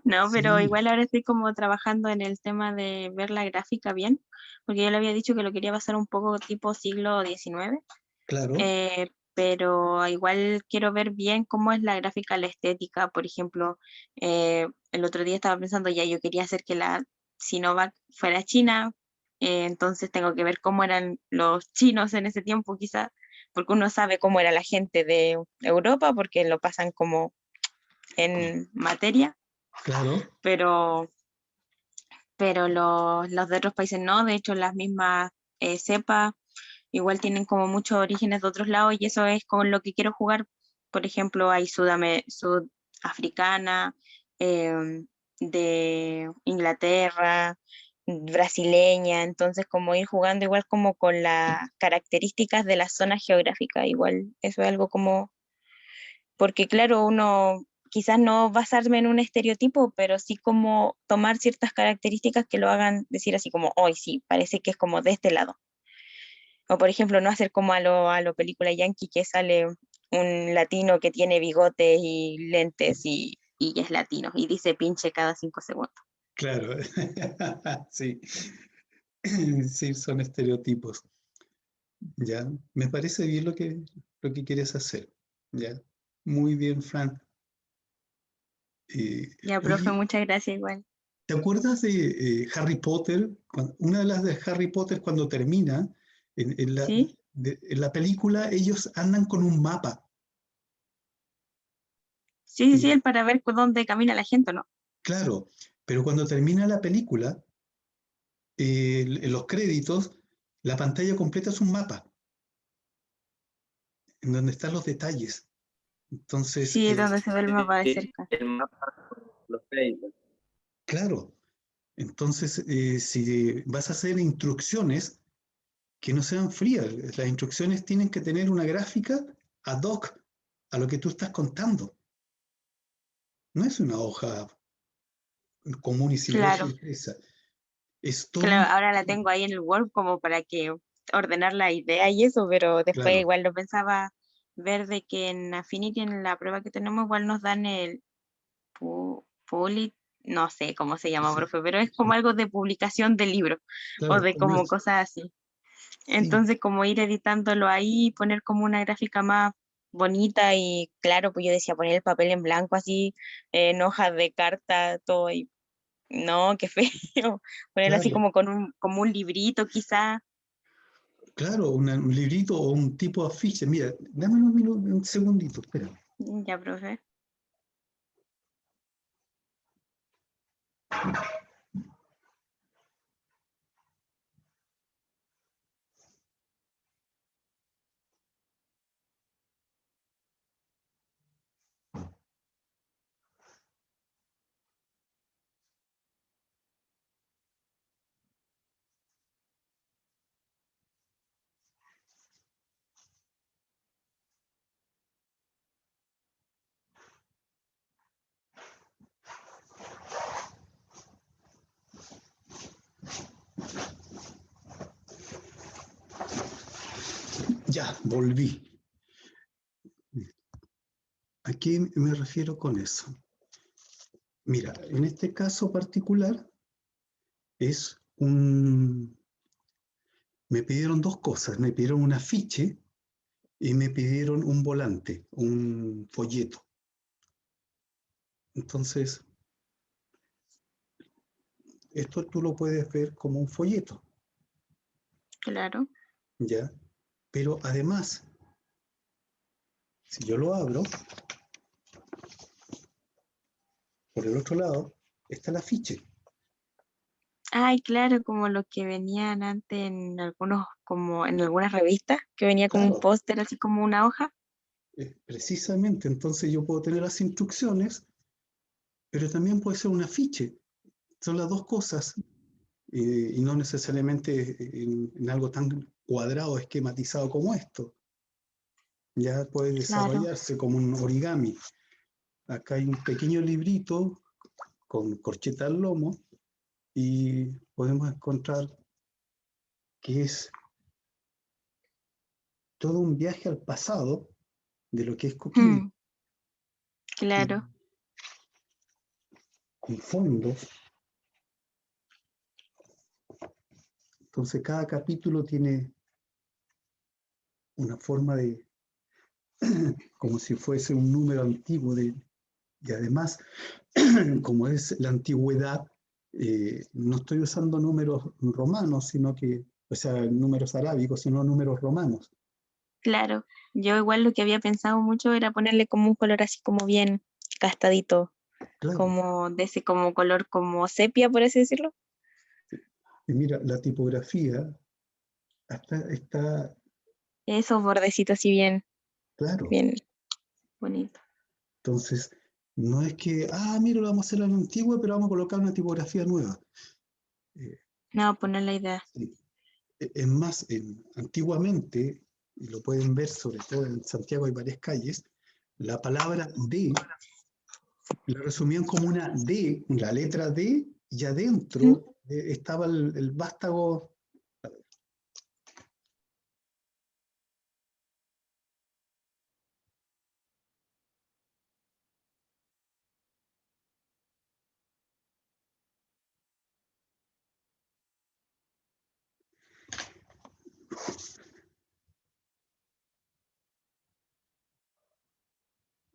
No, pero Sí, igual ahora estoy como trabajando en el tema de ver la gráfica bien, porque yo le había dicho que lo quería pasar un poco tipo siglo XIX, claro, pero igual quiero ver bien cómo es la gráfica, la estética. Por ejemplo, el otro día estaba pensando, ya yo quería hacer que la Sinovac fuera china, entonces tengo que ver cómo eran los chinos en ese tiempo quizás, porque uno sabe cómo era la gente de Europa, porque lo pasan como en materia, claro, pero, pero los de otros países no. De hecho las mismas cepas igual tienen como muchos orígenes de otros lados y eso es con lo que quiero jugar. Por ejemplo, hay sudafricana, de Inglaterra, brasileña, entonces como ir jugando igual como con las características de la zona geográfica, igual eso es algo como, porque claro, uno quizás no basarme en un estereotipo, pero sí como tomar ciertas características que lo hagan decir así como, hoy sí, parece que es como de este lado. O por ejemplo, no hacer como a lo película yankee que sale un latino que tiene bigotes y lentes y es latino y dice pinche cada 5 segundos. claro. Sí, sí, son estereotipos. Ya, me parece bien lo que quieres hacer. Ya, muy bien, Fran. Ya, profe, Oye, muchas gracias igual. ¿te acuerdas de Harry Potter? Una de las de Harry Potter cuando termina, ¿Sí? en la película ellos andan con un mapa. Sí, sí, sí, Y, el para ver por dónde camina la gente, ¿no? claro, pero cuando termina la película, en los créditos, la pantalla completa es un mapa, en donde están los detalles. Entonces, Sí, donde se ve el mapa de cerca. El mapa. los créditos. Claro. Entonces, si vas a hacer instrucciones que no sean frías, las instrucciones tienen que tener una gráfica ad hoc a lo que tú estás contando. No es una hoja común y silvestre Claro, impresa. Es todo claro, un... ahora la tengo ahí en el Word como para que ordenar la idea y eso, pero después Claro, igual lo pensaba ver de que en Affinity, en la prueba que tenemos, igual nos dan el Public, no sé cómo se llama, sí, profe, pero es como algo de publicación de libros o claro, de como cosas así. sí, Entonces, como ir editándolo ahí, poner como una gráfica más bonita y claro, pues yo decía poner el papel en blanco así, en hojas de carta, todo y no, qué feo. Ponerlo así claro, como un librito quizá. claro, un librito o un tipo de afiche. Mira, dame un segundito, espera. Ya, profe. Ya, volví. ¿A qué me refiero con eso? Mira, en este caso particular es un... Me pidieron dos cosas. Me pidieron un afiche y me pidieron un volante, un folleto. Entonces, esto tú lo puedes ver como un folleto, Claro. ¿ya? Pero además, si yo lo abro, por el otro lado está el afiche. Ay, claro, como lo que venían antes en algunos, como en algunas revistas, que venía como un Claro, póster, así como una hoja. precisamente, entonces yo puedo tener las instrucciones, pero también puede ser un afiche. Son las dos cosas, y no necesariamente en algo tan cuadrado, esquematizado como esto. Ya puede Claro. desarrollarse como un origami. Acá hay un pequeño librito con corcheta al lomo y podemos encontrar que es todo un viaje al pasado de lo que es Coquimbo, Mm, claro. con fondos. Entonces cada capítulo tiene una forma de, como si fuese un número antiguo y además, como es la antigüedad, no estoy usando números romanos, sino que, o sea, números arábicos, sino números romanos. Claro. Yo igual lo que había pensado mucho era ponerle como un color así como bien gastadito, Claro. como de ese como color como sepia, por así decirlo. Y mira, la tipografía está Esos bordecitos así bien, claro. bien bonito. Entonces, no es que, mira, lo vamos a hacer a la antigua, pero vamos a colocar una tipografía nueva. Eh, No, poner la idea. sí. Es más, antiguamente, y lo pueden ver sobre todo en Santiago hay varias calles, la palabra D la resumían como una D, la letra D, y Mm, adentro estaba el vástago.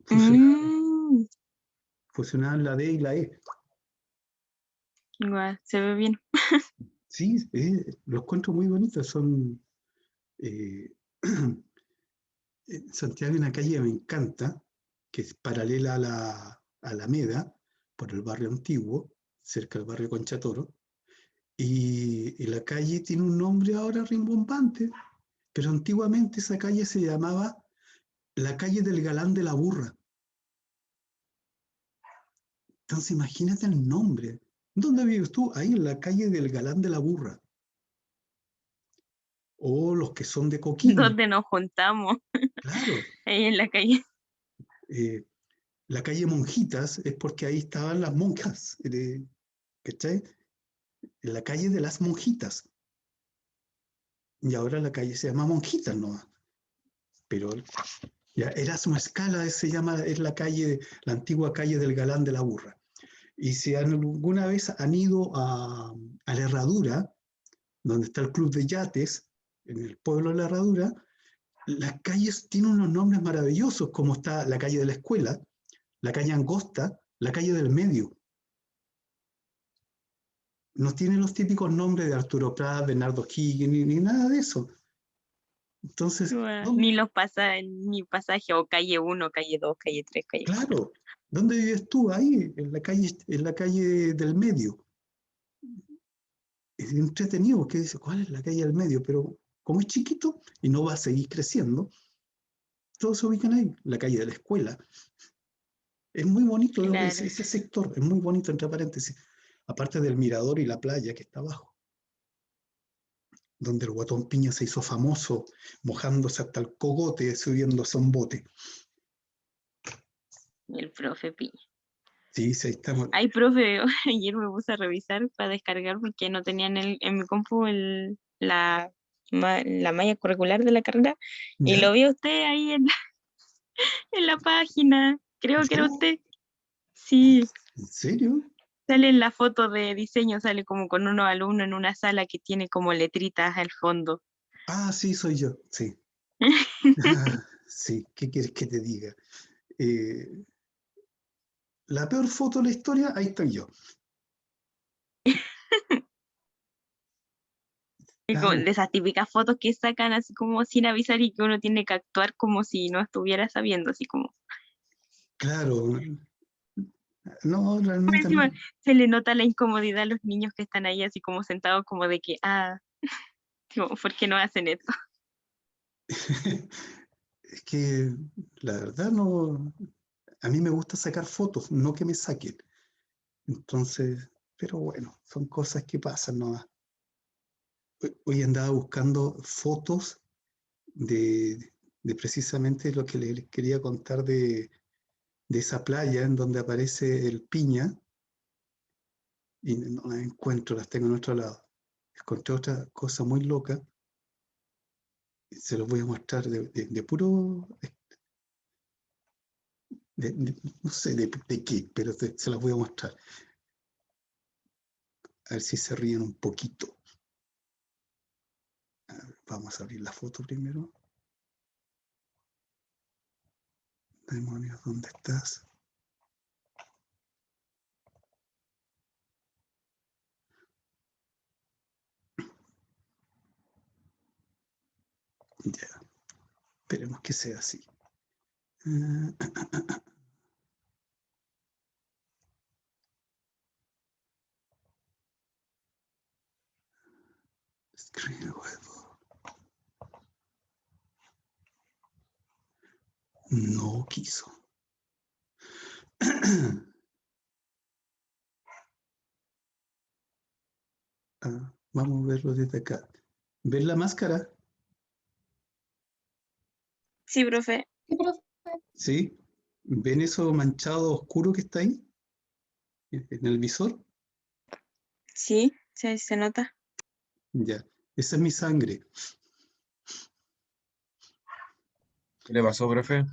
Fusionaban, mm, fusionaban la D y la E. igual, se ve bien. Sí, los encuentro muy bonitos. Son, eh, en Santiago hay una calle que me encanta, que es paralela a la Alameda, por el barrio antiguo, cerca del barrio Concha Toro, y la calle tiene un nombre ahora rimbombante, pero antiguamente esa calle se llamaba la calle del Galán de la Burra. Entonces imagínate el nombre. ¿Dónde vives tú? Ahí en la calle del Galán de la Burra. O los que son de Coquimbo. ¿Dónde nos juntamos? Claro. Ahí en la calle. La calle Monjitas es porque ahí estaban las monjas. ¿Cachai? En la calle de las Monjitas. Y ahora la calle se llama Monjitas, ¿no? Pero ya Erasmo Escala se llama, es la calle, la antigua calle del Galán de la Burra. Y si alguna vez han ido a la Herradura, donde está el Club de Yates, en el pueblo de la Herradura, las calles tienen unos nombres maravillosos, como está la calle de la Escuela, la calle Angosta, la calle del Medio. No tienen los típicos nombres de Arturo Prat, Bernardo Higgins, ni nada de eso. Entonces, Ni los ni pasaje, o calle 1, calle 2, calle 3, calle 4. claro, ¿dónde vives tú? Ahí, en la calle del Medio. Es entretenido, porque dice, ¿cuál es la calle del Medio? Pero como es chiquito y no va a seguir creciendo, todos se ubican ahí, la calle de la Escuela. Es muy bonito Claro. ese sector, es muy bonito, entre paréntesis, aparte del mirador y la playa que está abajo, donde el Guatón Piña se hizo famoso, mojándose hasta el cogote, subiéndose a un bote. El profe Pi. Sí, sí, ahí estamos. Ay, profe, ayer me puse a revisar para descargar porque no tenía en mi compu la malla curricular de la carrera y ¿Ya? lo vi a usted ahí en la página. Creo que era ¿Yo? usted. Sí, ¿En serio? sale en la foto de diseño, sale como con unos alumnos en una sala que tiene como letritas al fondo. Ah, sí, soy yo, sí. Sí, ¿qué quieres que te diga? La peor foto de la historia, ahí estoy yo. Y de esas típicas fotos que sacan así como sin avisar y que uno tiene que actuar como si no estuviera sabiendo, así como. Claro, no, realmente no. Encima se le nota la incomodidad a los niños que están ahí así como sentados como de que, tipo, ¿por qué no hacen esto? Es que la verdad no, a mí me gusta sacar fotos, no que me saquen. Entonces, pero bueno, son cosas que pasan, ¿no? Hoy andaba buscando fotos de precisamente lo que les quería contar de esa playa en donde aparece el piña y no las encuentro, las tengo en otro lado. Encontré otra cosa muy loca y se los voy a mostrar de puro, no sé de qué, pero se las voy a mostrar. A ver si se ríen un poquito. A ver, vamos a abrir la foto primero. Demonios, ¿dónde estás? Ya, esperemos que sea así. Screen web. No quiso. Vamos a verlo desde acá. ¿Ven la máscara? Sí, profe. Sí, profe. ¿Sí? ¿Ven eso manchado oscuro que está ahí? En el visor. Sí, se nota. Ya. Esa es mi sangre. ¿Qué le pasó, profe?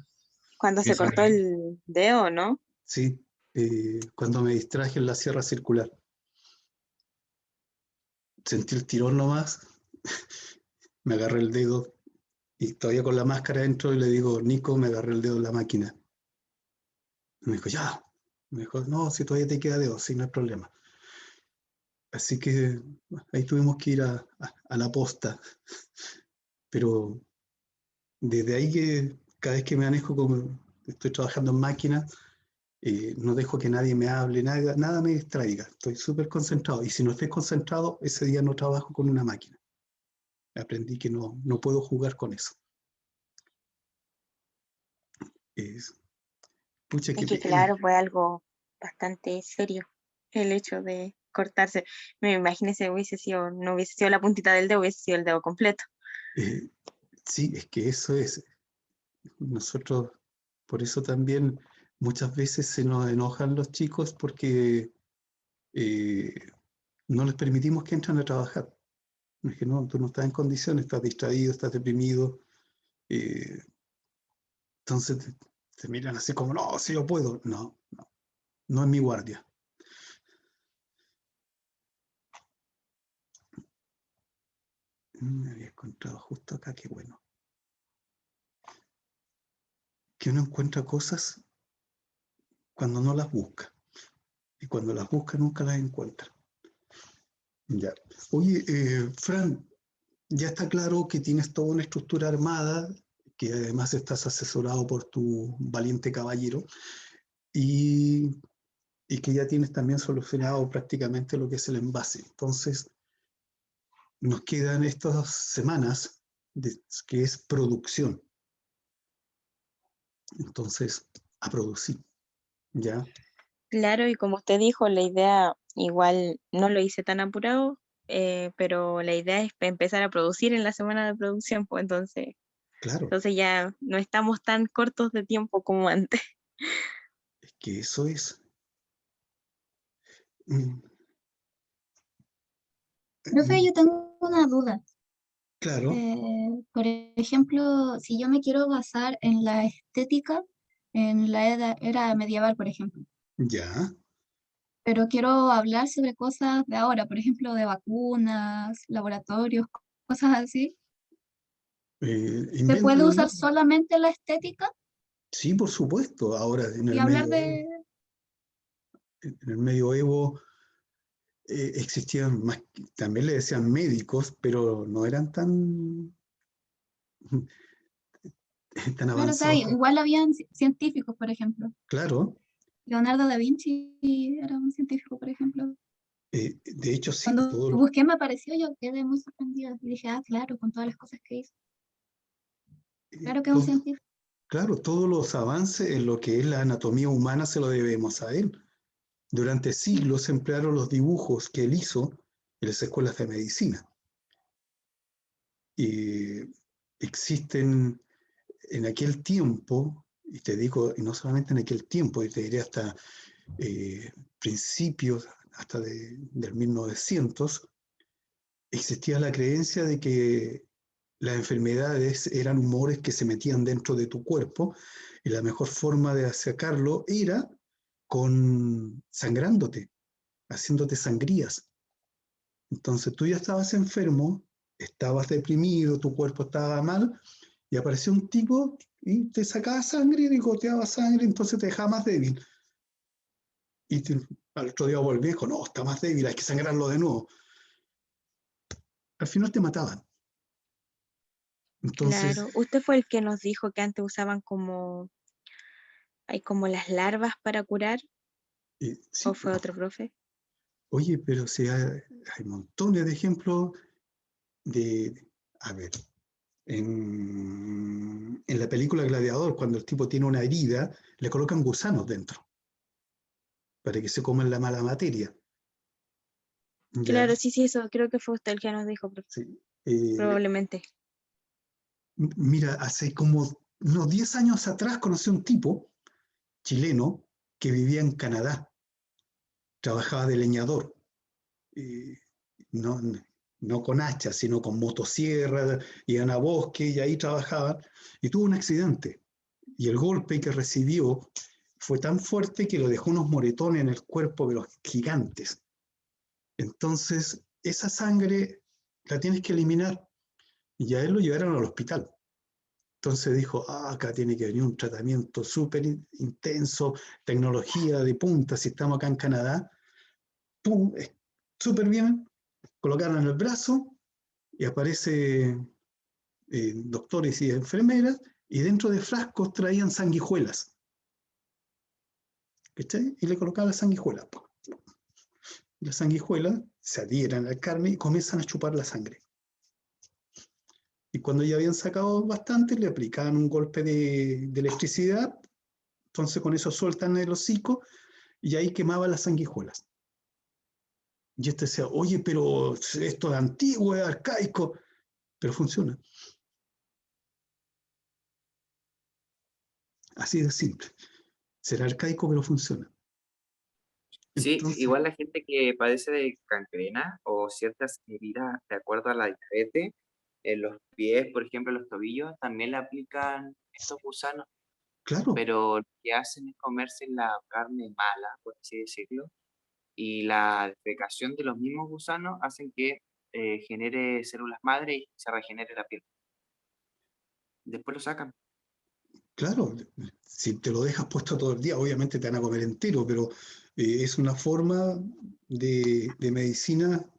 Cuando ¿Qué se hizo? cortó el dedo, ¿no? Sí. Cuando me distraje en la sierra circular. Sentí el tirón nomás. Me agarré el dedo. Y todavía con la máscara dentro y le digo, Nico, me agarré el dedo en la máquina. Y me dijo, ya. Me dijo, no, si todavía te queda dedo, sí, no hay problema. Así que ahí tuvimos que ir a la posta. Pero desde ahí que cada vez que me manejo, como estoy trabajando en máquina, no dejo que nadie me hable, nada me distraiga. Estoy súper concentrado. Y si no estoy concentrado, ese día no trabajo con una máquina. Aprendí que no puedo jugar con eso. Pucha, Es qué que pena. claro, fue algo bastante serio el hecho de cortarse. Me imagínese, no hubiese sido la puntita del dedo, hubiese sido el dedo completo. Eh, sí, es que eso es. Nosotros, por eso también muchas veces se nos enojan los chicos porque eh, no les permitimos que entren a trabajar. Es que no, tú no estás en condiciones, estás distraído, estás deprimido. eh, entonces te miran así como, no, si yo puedo. No, no, no es mi guardia. Me había encontrado justo acá, qué bueno. Que uno encuentra cosas cuando no las busca. Y cuando las busca nunca las encuentra. Ya. Oye, Fran, ya está claro que tienes toda una estructura armada, que además estás asesorado por tu valiente caballero y, y que ya tienes también solucionado prácticamente lo que es el envase. Entonces, nos quedan estas semanas que es producción. Entonces, a producir, ¿ya? Claro, y como usted dijo, la idea igual no lo hice tan apurado, pero la idea es empezar a producir en la semana de producción, pues Claro, entonces ya no estamos tan cortos de tiempo como antes. es que eso es. mm, Profe, mm, yo tengo una duda. claro, Por ejemplo, si yo me quiero basar en la estética, en la era medieval, por ejemplo, ya. pero quiero hablar sobre cosas de ahora, por ejemplo, de vacunas, laboratorios, cosas así, ¿se puede Invéntalo usar nomás. solamente la estética Sí, por supuesto. Ahora, y hablar de... en el medioevo existían más, también le decían médicos, pero no eran tan, tan Claro, o sea, avanzados. igual habían científicos, por ejemplo. Claro, Leonardo da Vinci era un científico, por ejemplo. de hecho sí, Cuando busqué me apareció, yo quedé muy sorprendida y dije, ah, claro, con todas las cosas que hizo. Claro que es un todo, científico. claro, todos los avances en lo que es la anatomía humana se lo debemos a él. Durante siglos se emplearon los dibujos que él hizo en las escuelas de medicina. Y existen en aquel tiempo, y te digo, y no solamente en aquel tiempo, y te diré hasta principios, hasta del 1900, existía la creencia de que las enfermedades eran humores que se metían dentro de tu cuerpo y la mejor forma de sacarlo era con sangrándote, haciéndote sangrías. Entonces tú ya estabas enfermo, estabas deprimido, tu cuerpo estaba mal, y apareció un tipo y te sacaba sangre y goteaba sangre, entonces te dejaba más débil. Y al otro día volví y dijo, no, está más débil, hay que sangrarlo de nuevo. Al final te mataban. Entonces, Claro, usted fue el que nos dijo que antes usaban hay como las larvas para curar, sí, ¿o fue otro profe? oye, pero si hay montones de ejemplos de, a ver, en la película Gladiador, cuando el tipo tiene una herida, le colocan gusanos dentro para que se coman la mala materia. ¿Ya? Claro, sí, sí, eso creo que fue usted el que nos dijo, Sí. Eh, probablemente. mira, hace como unos 10 años atrás conocí a un tipo chileno que vivía en Canadá, trabajaba de leñador, eh, no, no con hacha, sino con motosierra, iban a bosque y ahí trabajaban, y tuvo un accidente. Y el golpe que recibió fue tan fuerte que lo dejó unos moretones en el cuerpo de los gigantes. Entonces, esa sangre la tienes que eliminar. Y a él lo llevaron al hospital. Entonces dijo, acá tiene que venir un tratamiento súper intenso, tecnología de punta, si estamos acá en Canadá. Pum, súper bien, colocaron en el brazo y aparece doctores y enfermeras y dentro de frascos traían sanguijuelas. ¿Cachai? Y le colocaban las sanguijuelas. Y las sanguijuelas se adhieren a la carne y comienzan a chupar la sangre. Y cuando ya habían sacado bastante, le aplicaban un golpe de electricidad. Entonces con eso sueltan el hocico y ahí quemaba las sanguijuelas. Y este decía, oye, pero esto es antiguo, es arcaico, pero funciona. Así de simple. Será arcaico, pero funciona. Sí, Entonces, igual la gente que padece de gangrena o ciertas heridas de acuerdo a la diabetes, en los pies, por ejemplo, en los tobillos, también le aplican estos gusanos, claro, pero lo que hacen es comerse la carne mala, por así decirlo, y la defecación de los mismos gusanos hacen que genere células madre y se regenere la piel. Después lo sacan. claro, si te lo dejas puesto todo el día, obviamente te van a comer entero, pero es una forma de medicina que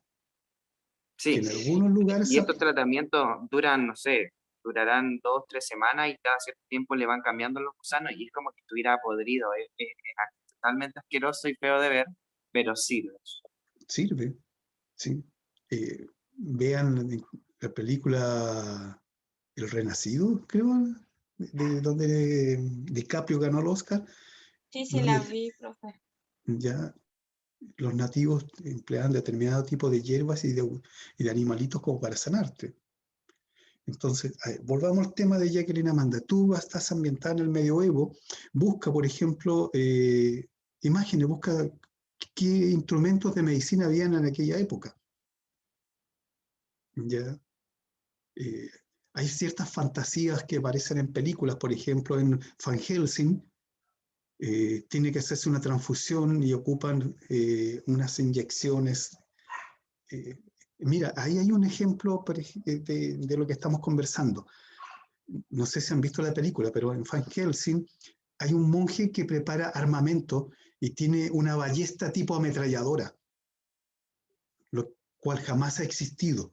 Sí, en algunos lugares y estos tratamientos duran, no sé, durarán 2, 3 semanas y cada cierto tiempo le van cambiando los gusanos y es como que estuviera podrido. Es totalmente asqueroso y feo de ver, pero sirve. sirve, sí. Vean la película El Renacido, creo, de donde DiCaprio ganó el Oscar, Sí, sí, la donde vi, profe. ya los nativos emplean determinado tipo de hierbas y de animalitos como para sanarte. Entonces, volvamos al tema de Jacqueline Amanda. Tú estás ambientada en el medioevo, busca, por ejemplo, imágenes, busca qué instrumentos de medicina habían en aquella época. ¿Ya? Eh, Hay ciertas fantasías que aparecen en películas, por ejemplo, en Van Helsing, tiene que hacerse una transfusión y ocupan unas inyecciones. eh, Mira, ahí hay un ejemplo de lo que estamos conversando. No sé si han visto la película, pero en Van Helsing hay un monje que prepara armamento y tiene una ballesta tipo ametralladora, lo cual jamás ha existido.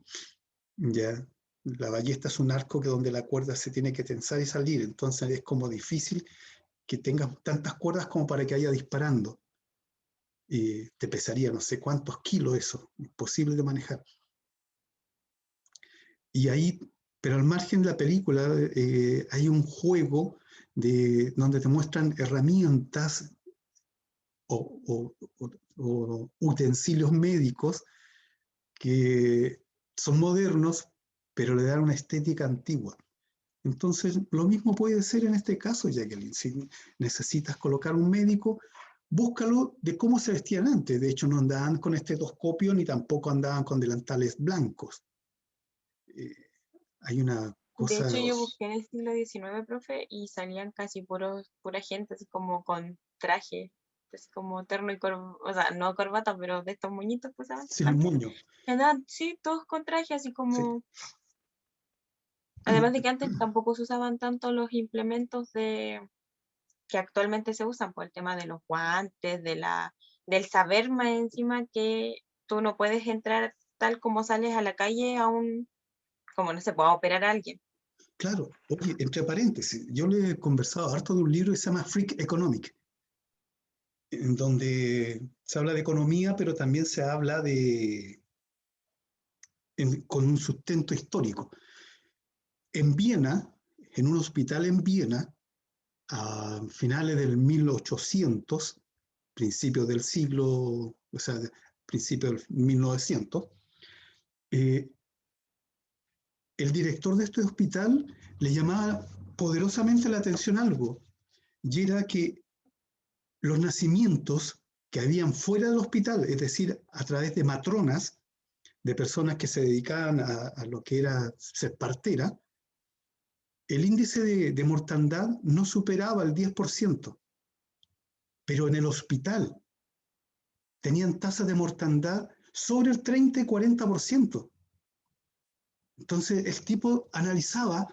¿Ya? La ballesta es un arco que donde la cuerda se tiene que tensar y salir, entonces es como difícil que tengas tantas cuerdas como para que haya disparando. Y te pesaría no sé cuántos kilos eso, imposible de manejar. Y ahí, pero al margen de la película, hay un juego donde te muestran herramientas o, o utensilios médicos que son modernos, pero le dan una estética antigua. Entonces, lo mismo puede ser en este caso, Jacqueline. Si necesitas colocar un médico, búscalo de cómo se vestían antes. De hecho, no andaban con estetoscopio ni tampoco andaban con delantales blancos. Eh, Hay una De cosa, hecho, yo busqué en el siglo XIX, profe, y salían casi pura gente, así como con traje, así como terno y corbata, o sea, no corbata, pero de estos moñitos que usaban sin el antes. moño. Andaban, sí, todos con traje, así Sí. como... Además de que antes tampoco se usaban tanto los implementos que actualmente se usan, por el tema de los guantes, del saber más encima que tú no puedes entrar tal como sales a la calle como no se pueda operar a alguien. Claro, oye, entre paréntesis, yo le he conversado harto de un libro que se llama Freak Economic, en donde se habla de economía, pero también se habla con un sustento histórico. En Viena, en un hospital en Viena, a finales del 1800, principios del siglo, o sea, principios del 1900, eh, el director de este hospital le llamaba poderosamente la atención algo, y era que los nacimientos que habían fuera del hospital, es decir, a través de matronas, de personas que se dedicaban a lo que era ser partera, el índice de mortandad no superaba el 10%, pero en el hospital tenían tasas de mortandad sobre el 30 y 40%. Entonces el tipo analizaba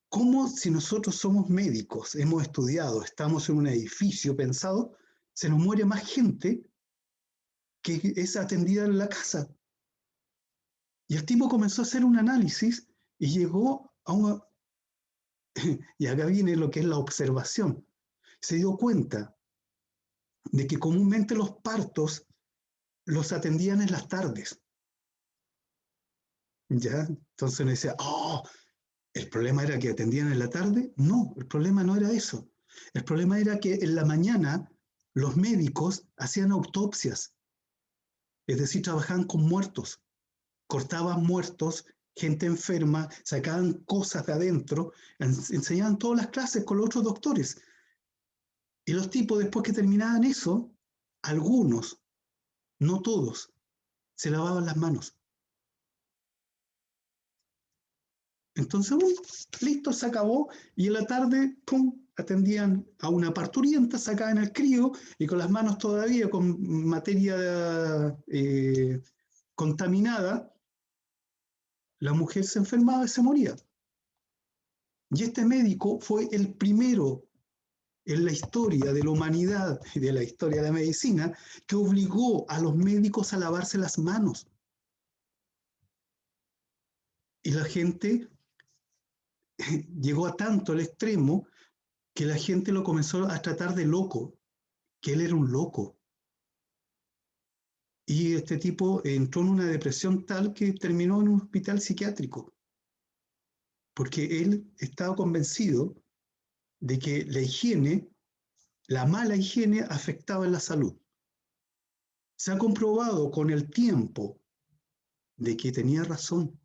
cómo si nosotros somos médicos, hemos estudiado, estamos en un edificio pensado, se nos muere más gente que es atendida en la casa. Y el tipo comenzó a hacer un análisis y llegó a una... Y acá viene lo que es la observación. Se dio cuenta de que comúnmente los partos los atendían en las tardes. ¿Ya? Entonces me decía, oh, ¿el problema era que atendían en la tarde? No, el problema no era eso. El problema era que en la mañana Los médicos hacían autopsias, es decir, trabajaban con muertos, cortaban muertos, gente enferma, sacaban cosas de adentro, enseñaban todas las clases con los otros doctores. Y los tipos, después que terminaban eso, algunos, no todos, se lavaban las manos. Entonces, listo, se acabó, y en la tarde, pum, atendían a una parturienta, sacaban el crío, y con las manos todavía con materia contaminada, la mujer se enfermaba y se moría. Y este médico fue el primero en la historia de la humanidad y de la historia de la medicina que obligó a los médicos a lavarse las manos. Y la gente llegó a tanto al extremo que la gente lo comenzó a tratar de loco, que él era un loco. Y este tipo entró en una depresión tal que terminó en un hospital psiquiátrico, porque él estaba convencido de que la higiene, la mala higiene, afectaba en la salud. Se ha comprobado con el tiempo de que tenía razón.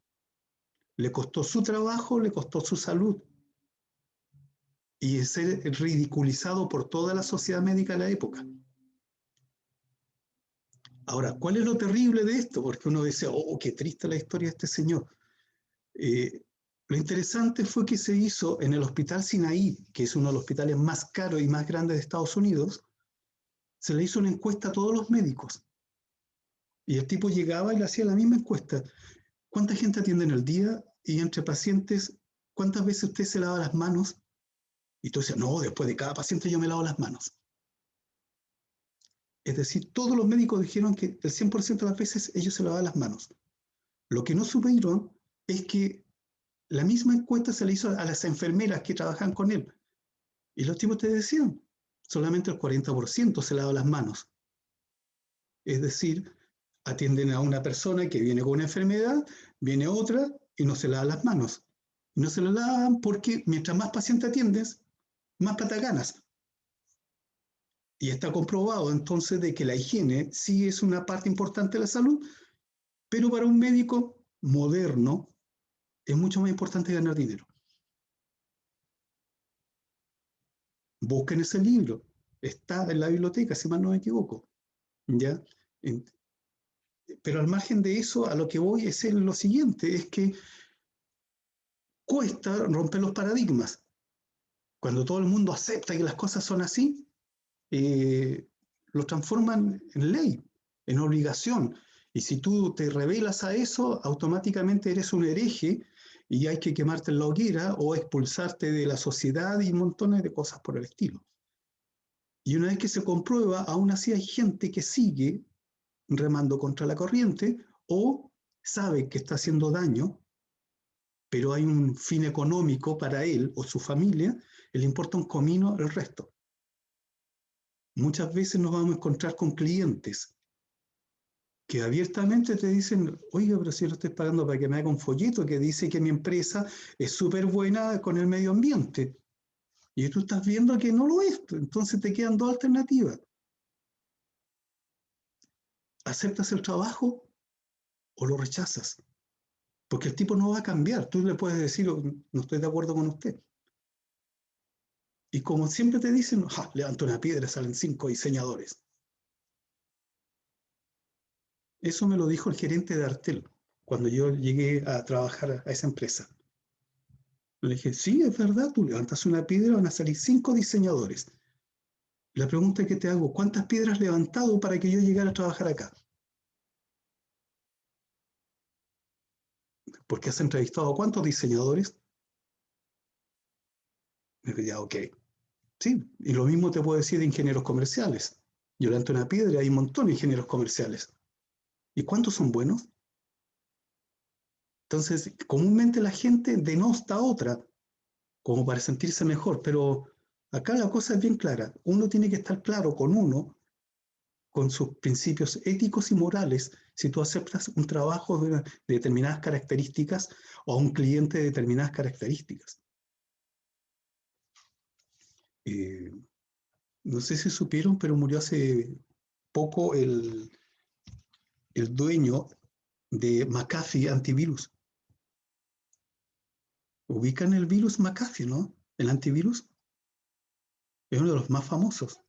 Le costó su trabajo, le costó su salud. Y ser ridiculizado por toda la sociedad médica de la época. Ahora, ¿cuál es lo terrible de esto? Porque uno dice, oh, qué triste la historia de este señor. Lo interesante fue que se hizo en el Hospital Sinaí, que es uno de los hospitales más caros y más grandes de Estados Unidos, se le hizo una encuesta a todos los médicos. Y el tipo llegaba y le hacía la misma encuesta. ¿Cuánta gente atiende en el día? Y entre pacientes, ¿cuántas veces usted se lava las manos? Y tú decías, no, después de cada paciente yo me lavo las manos. Es decir, todos los médicos dijeron que el 100% de las veces ellos se lavaban las manos. Lo que no supieron es que la misma encuesta se le hizo a las enfermeras que trabajan con él. Y los tipos te decían, solamente el 40% se lava las manos. Es decir, atienden a una persona que viene con una enfermedad, viene otra y no se lava las manos. Y no se las lavan porque mientras más pacientes atiendes, más plata ganas. Y está comprobado entonces de que la higiene sí es una parte importante de la salud, pero para un médico moderno es mucho más importante ganar dinero. Busquen ese libro, está en la biblioteca, si mal no me equivoco. ¿Ya? Pero al margen de eso, a lo que voy es lo siguiente, es que cuesta romper los paradigmas. Cuando todo el mundo acepta que las cosas son así, lo transforman en ley, en obligación. Y si tú te rebelas a eso, automáticamente eres un hereje y hay que quemarte en la hoguera o expulsarte de la sociedad y montones de cosas por el estilo. Y una vez que se comprueba, aún así hay gente que sigue remando contra la corriente o sabe que está haciendo daño, pero hay un fin económico para él o su familia, le importa un comino el resto. Muchas veces nos vamos a encontrar con clientes que abiertamente te dicen, oiga, pero si yo lo estoy pagando para que me haga un folleto que dice que mi empresa es súper buena con el medio ambiente. Y tú estás viendo que no lo es, entonces te quedan dos alternativas. ¿Aceptas el trabajo o lo rechazas? Porque el tipo no va a cambiar. Tú le puedes decir, oh, no estoy de acuerdo con usted. Y como siempre te dicen, levanta una piedra, salen 5 diseñadores. Eso me lo dijo el gerente de Artel cuando yo llegué a trabajar a esa empresa. Le dije, sí, es verdad, tú levantas una piedra, van a salir 5 diseñadores. La pregunta que te hago, ¿cuántas piedras has levantado para que yo llegara a trabajar acá? Porque has entrevistado a cuántos diseñadores. Me dije, ya, ok. Sí, y lo mismo te puedo decir de ingenieros comerciales. Yo levanto una piedra y hay un montón de ingenieros comerciales. ¿Y cuántos son buenos? Entonces, comúnmente la gente denosta a otra como para sentirse mejor, pero acá la cosa es bien clara. Uno tiene que estar claro con uno, con sus principios éticos y morales, si tú aceptas un trabajo de determinadas características o a un cliente de determinadas características. no sé si supieron, pero murió hace poco el dueño de McAfee Antivirus. Ubican el virus McAfee, ¿no? El antivirus. Es uno de los más famosos.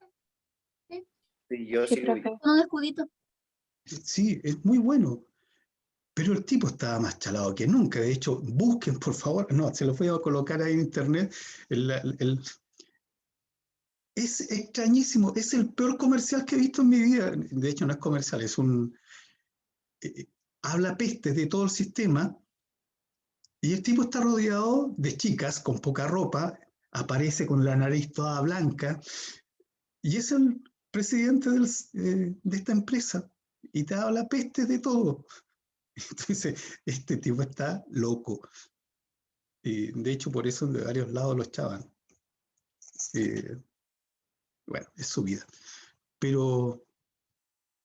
Sí, yo Sí, sí lo profe. ubico. Un escudito. Sí, es muy bueno. Pero el tipo estaba más chalado que nunca. De hecho, busquen, por favor. No, se los voy a colocar ahí en internet. Es extrañísimo. Es el peor comercial que he visto en mi vida. De hecho, no es comercial, es un... habla peste de todo el sistema. Y el tipo está rodeado de chicas con poca ropa. Aparece con la nariz toda blanca. Y es el presidente de esta empresa. Y te habla peste de todo. Entonces, este tipo está loco. De hecho, por eso de varios lados lo echaban. Bueno, es su vida. Pero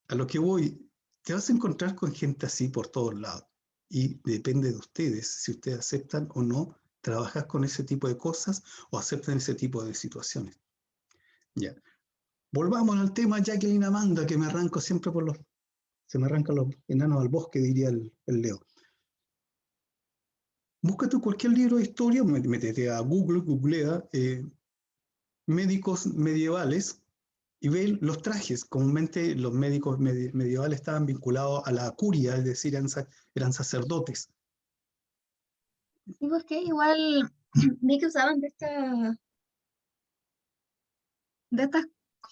a lo que voy, te vas a encontrar con gente así por todos lados. Y depende de ustedes, si ustedes aceptan o no trabajar con ese tipo de cosas o aceptan ese tipo de situaciones. Ya. Volvamos al tema Jacqueline Amanda, que me arranco siempre por los... Se me arrancan los enanos al bosque, diría el Leo. Búscate cualquier libro de historia, métete a Google, googlea médicos medievales y ve los trajes. Comúnmente los médicos medievales estaban vinculados a la curia, es decir, eran sacerdotes. Y pues que igual vi que usaban de estas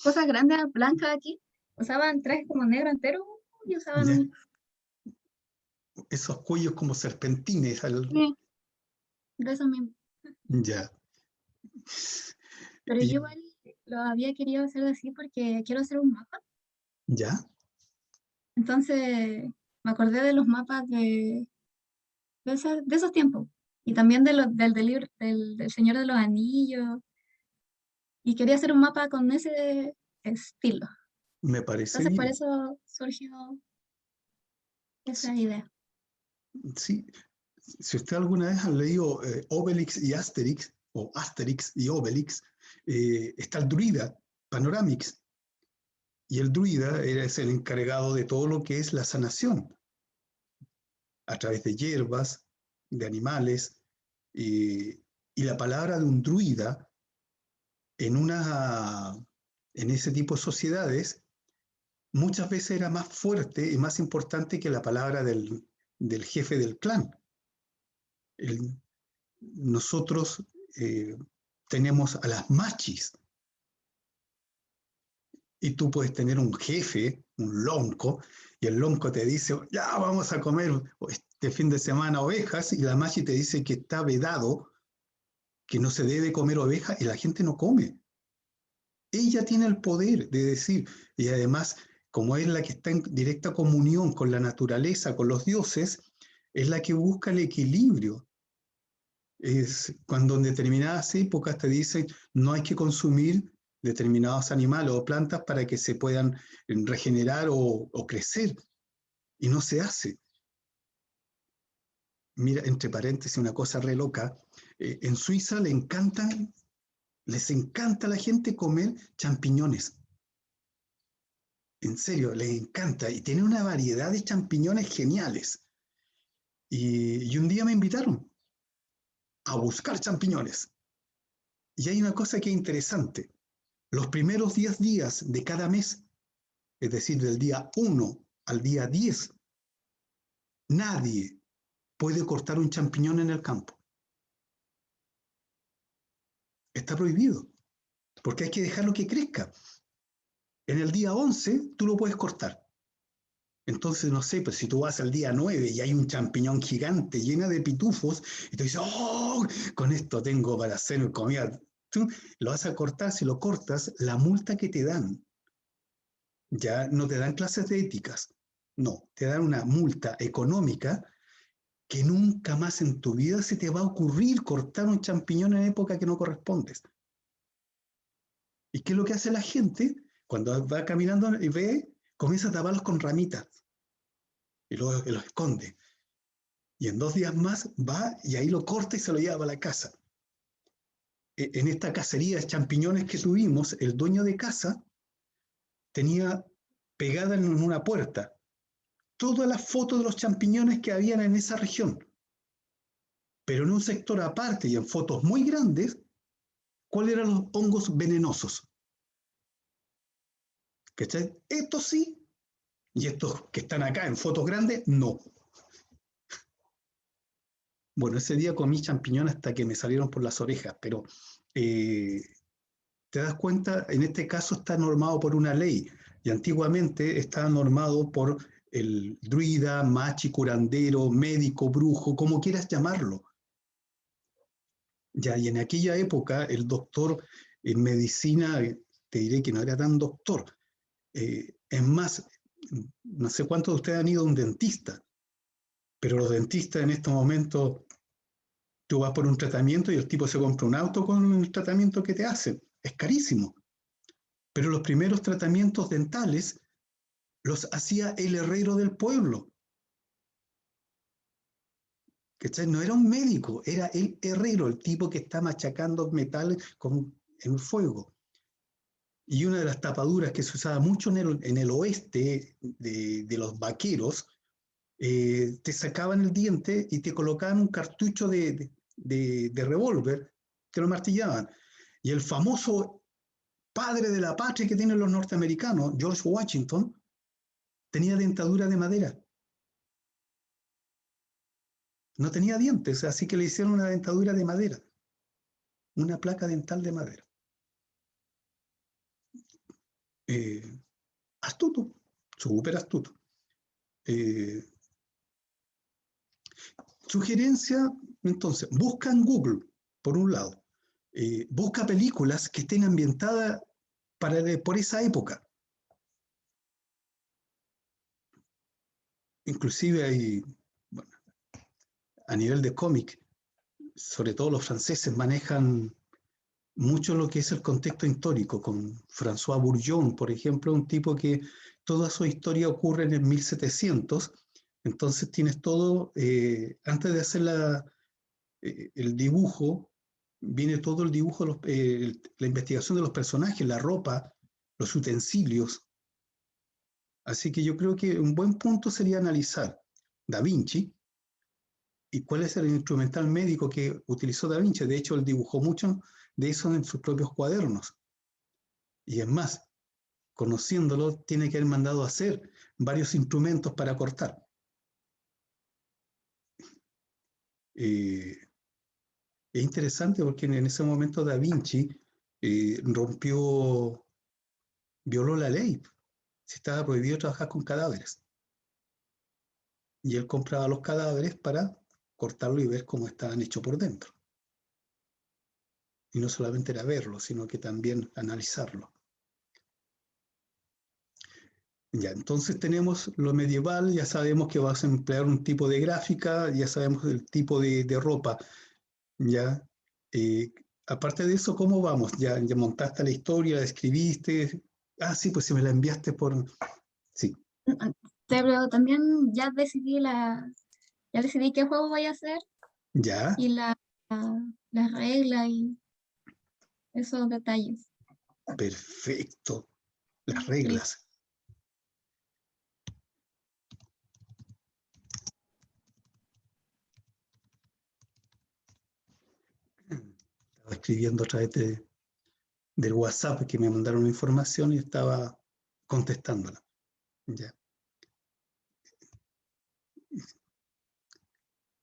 cosas grandes blancas aquí. Usaban trajes como negro entero y ¿Ya? usaban... Esos cuellos como serpentines. Sí, de eso mismo. Ya. Pero Y, yo igual lo había querido hacer así porque quiero hacer un mapa. ¿ya? Entonces me acordé de los mapas de esos tiempos. Y también del Señor de los Anillos. Y quería hacer un mapa con ese estilo. Me parece Entonces por bien. eso surgió esa idea. Sí. Si usted alguna vez ha leído Obelix y Asterix, o Asterix y Obelix, está el druida, Panoramix. Y el druida es el encargado de todo lo que es la sanación, a través de hierbas, de animales, y la palabra de un druida en ese tipo de sociedades muchas veces era más fuerte y más importante que la palabra del jefe del clan. Nosotros tenemos a las machis, y tú puedes tener un jefe, un lonco, y el lonco te dice, ya vamos a comer este fin de semana ovejas, y la machi te dice que está vedado, que no se debe comer ovejas, y la gente no come. Ella tiene el poder de decir, y además, como es la que está en directa comunión con la naturaleza, con los dioses, es la que busca el equilibrio. Es cuando en determinadas épocas te dicen no hay que consumir determinados animales o plantas para que se puedan regenerar o crecer, y no se hace. Mira, entre paréntesis, una cosa re loca, en Suiza les encanta a la gente comer champiñones. En serio, les encanta, y tiene una variedad de champiñones geniales. Y un día me invitaron a buscar champiñones. Y hay una cosa que es interesante. Los primeros 10 días de cada mes, es decir, del día 1 al día 10, nadie puede cortar un champiñón en el campo. Está prohibido, porque hay que dejarlo que crezca. En el día 11 tú lo puedes cortar. Entonces, no sé, pues si tú vas al día 9 y hay un champiñón gigante llena de pitufos, y tú dices, oh, con esto tengo para hacer comida. Tú lo vas a cortar, si lo cortas, la multa que te dan, ya no te dan clases de éticas, no, te dan una multa económica que nunca más en tu vida se te va a ocurrir cortar un champiñón en época que no correspondes. ¿Y qué es lo que hace la gente? Cuando va caminando y ve, comienza a taparlos con ramitas y luego los esconde. Y en 2 días más va y ahí lo corta y se lo lleva para la casa. en esta cacería de champiñones que tuvimos, el dueño de casa tenía pegada en una puerta todas las fotos de los champiñones que habían en esa región. Pero en un sector aparte y en fotos muy grandes, ¿cuáles eran los hongos venenosos? ¿Cachai? Estos sí, y estos que están acá en fotos grandes, no. Bueno, ese día comí champiñones hasta que me salieron por las orejas, pero te das cuenta, en este caso está normado por una ley, y antiguamente estaba normado por el druida, machi, curandero, médico, brujo, como quieras llamarlo. Ya, y en aquella época el doctor en medicina, te diré que no era tan doctor. Es más, no sé cuántos de ustedes han ido a un dentista, pero los dentistas en estos momentos, tú vas por un tratamiento y el tipo se compra un auto con el tratamiento que te hacen. Es carísimo. Pero los primeros tratamientos dentales los hacía el herrero del pueblo. ¿Cachai? No era un médico, era el herrero, el tipo que está machacando metales en fuego. Y una de las tapaduras que se usaba mucho en el oeste de los vaqueros, te sacaban el diente y te colocaban un cartucho de revólver, te lo martillaban. Y el famoso padre de la patria que tienen los norteamericanos, George Washington, tenía dentadura de madera. No tenía dientes, así que le hicieron una dentadura de madera, una placa dental de madera. Astuto, súper astuto. Sugerencia, entonces, busca en Google, por un lado. Busca películas que estén ambientadas por esa época. Inclusive hay, bueno, a nivel de cómic, sobre todo los franceses manejan mucho lo que es el contexto histórico, con François Bourgeon, por ejemplo, un tipo que toda su historia ocurre en el 1700, entonces tienes todo, antes de hacer el dibujo, viene todo el dibujo, la investigación de los personajes, la ropa, los utensilios. Así que yo creo que un buen punto sería analizar Da Vinci y cuál es el instrumental médico que utilizó Da Vinci. De hecho, él dibujó mucho de eso en sus propios cuadernos. Y es más, conociéndolo, tiene que haber mandado a hacer varios instrumentos para cortar. Es interesante porque en ese momento Da Vinci violó la ley. Si estaba prohibido trabajar con cadáveres. Y él compraba los cadáveres para cortarlo y ver cómo estaban hechos por dentro. Y no solamente era verlo, sino que también analizarlo. Ya, entonces tenemos lo medieval, ya sabemos que vas a emplear un tipo de gráfica, ya sabemos el tipo de ropa. Ya, aparte de eso, ¿cómo vamos? Ya montaste la historia, la escribiste. Ah, sí, pues si me la enviaste por... Sí. Pero también ya decidí qué juego voy a hacer Ya. y la regla y esos detalles. Perfecto. Las reglas. Estaba escribiendo a través del WhatsApp que me mandaron información y estaba contestándola. Ya.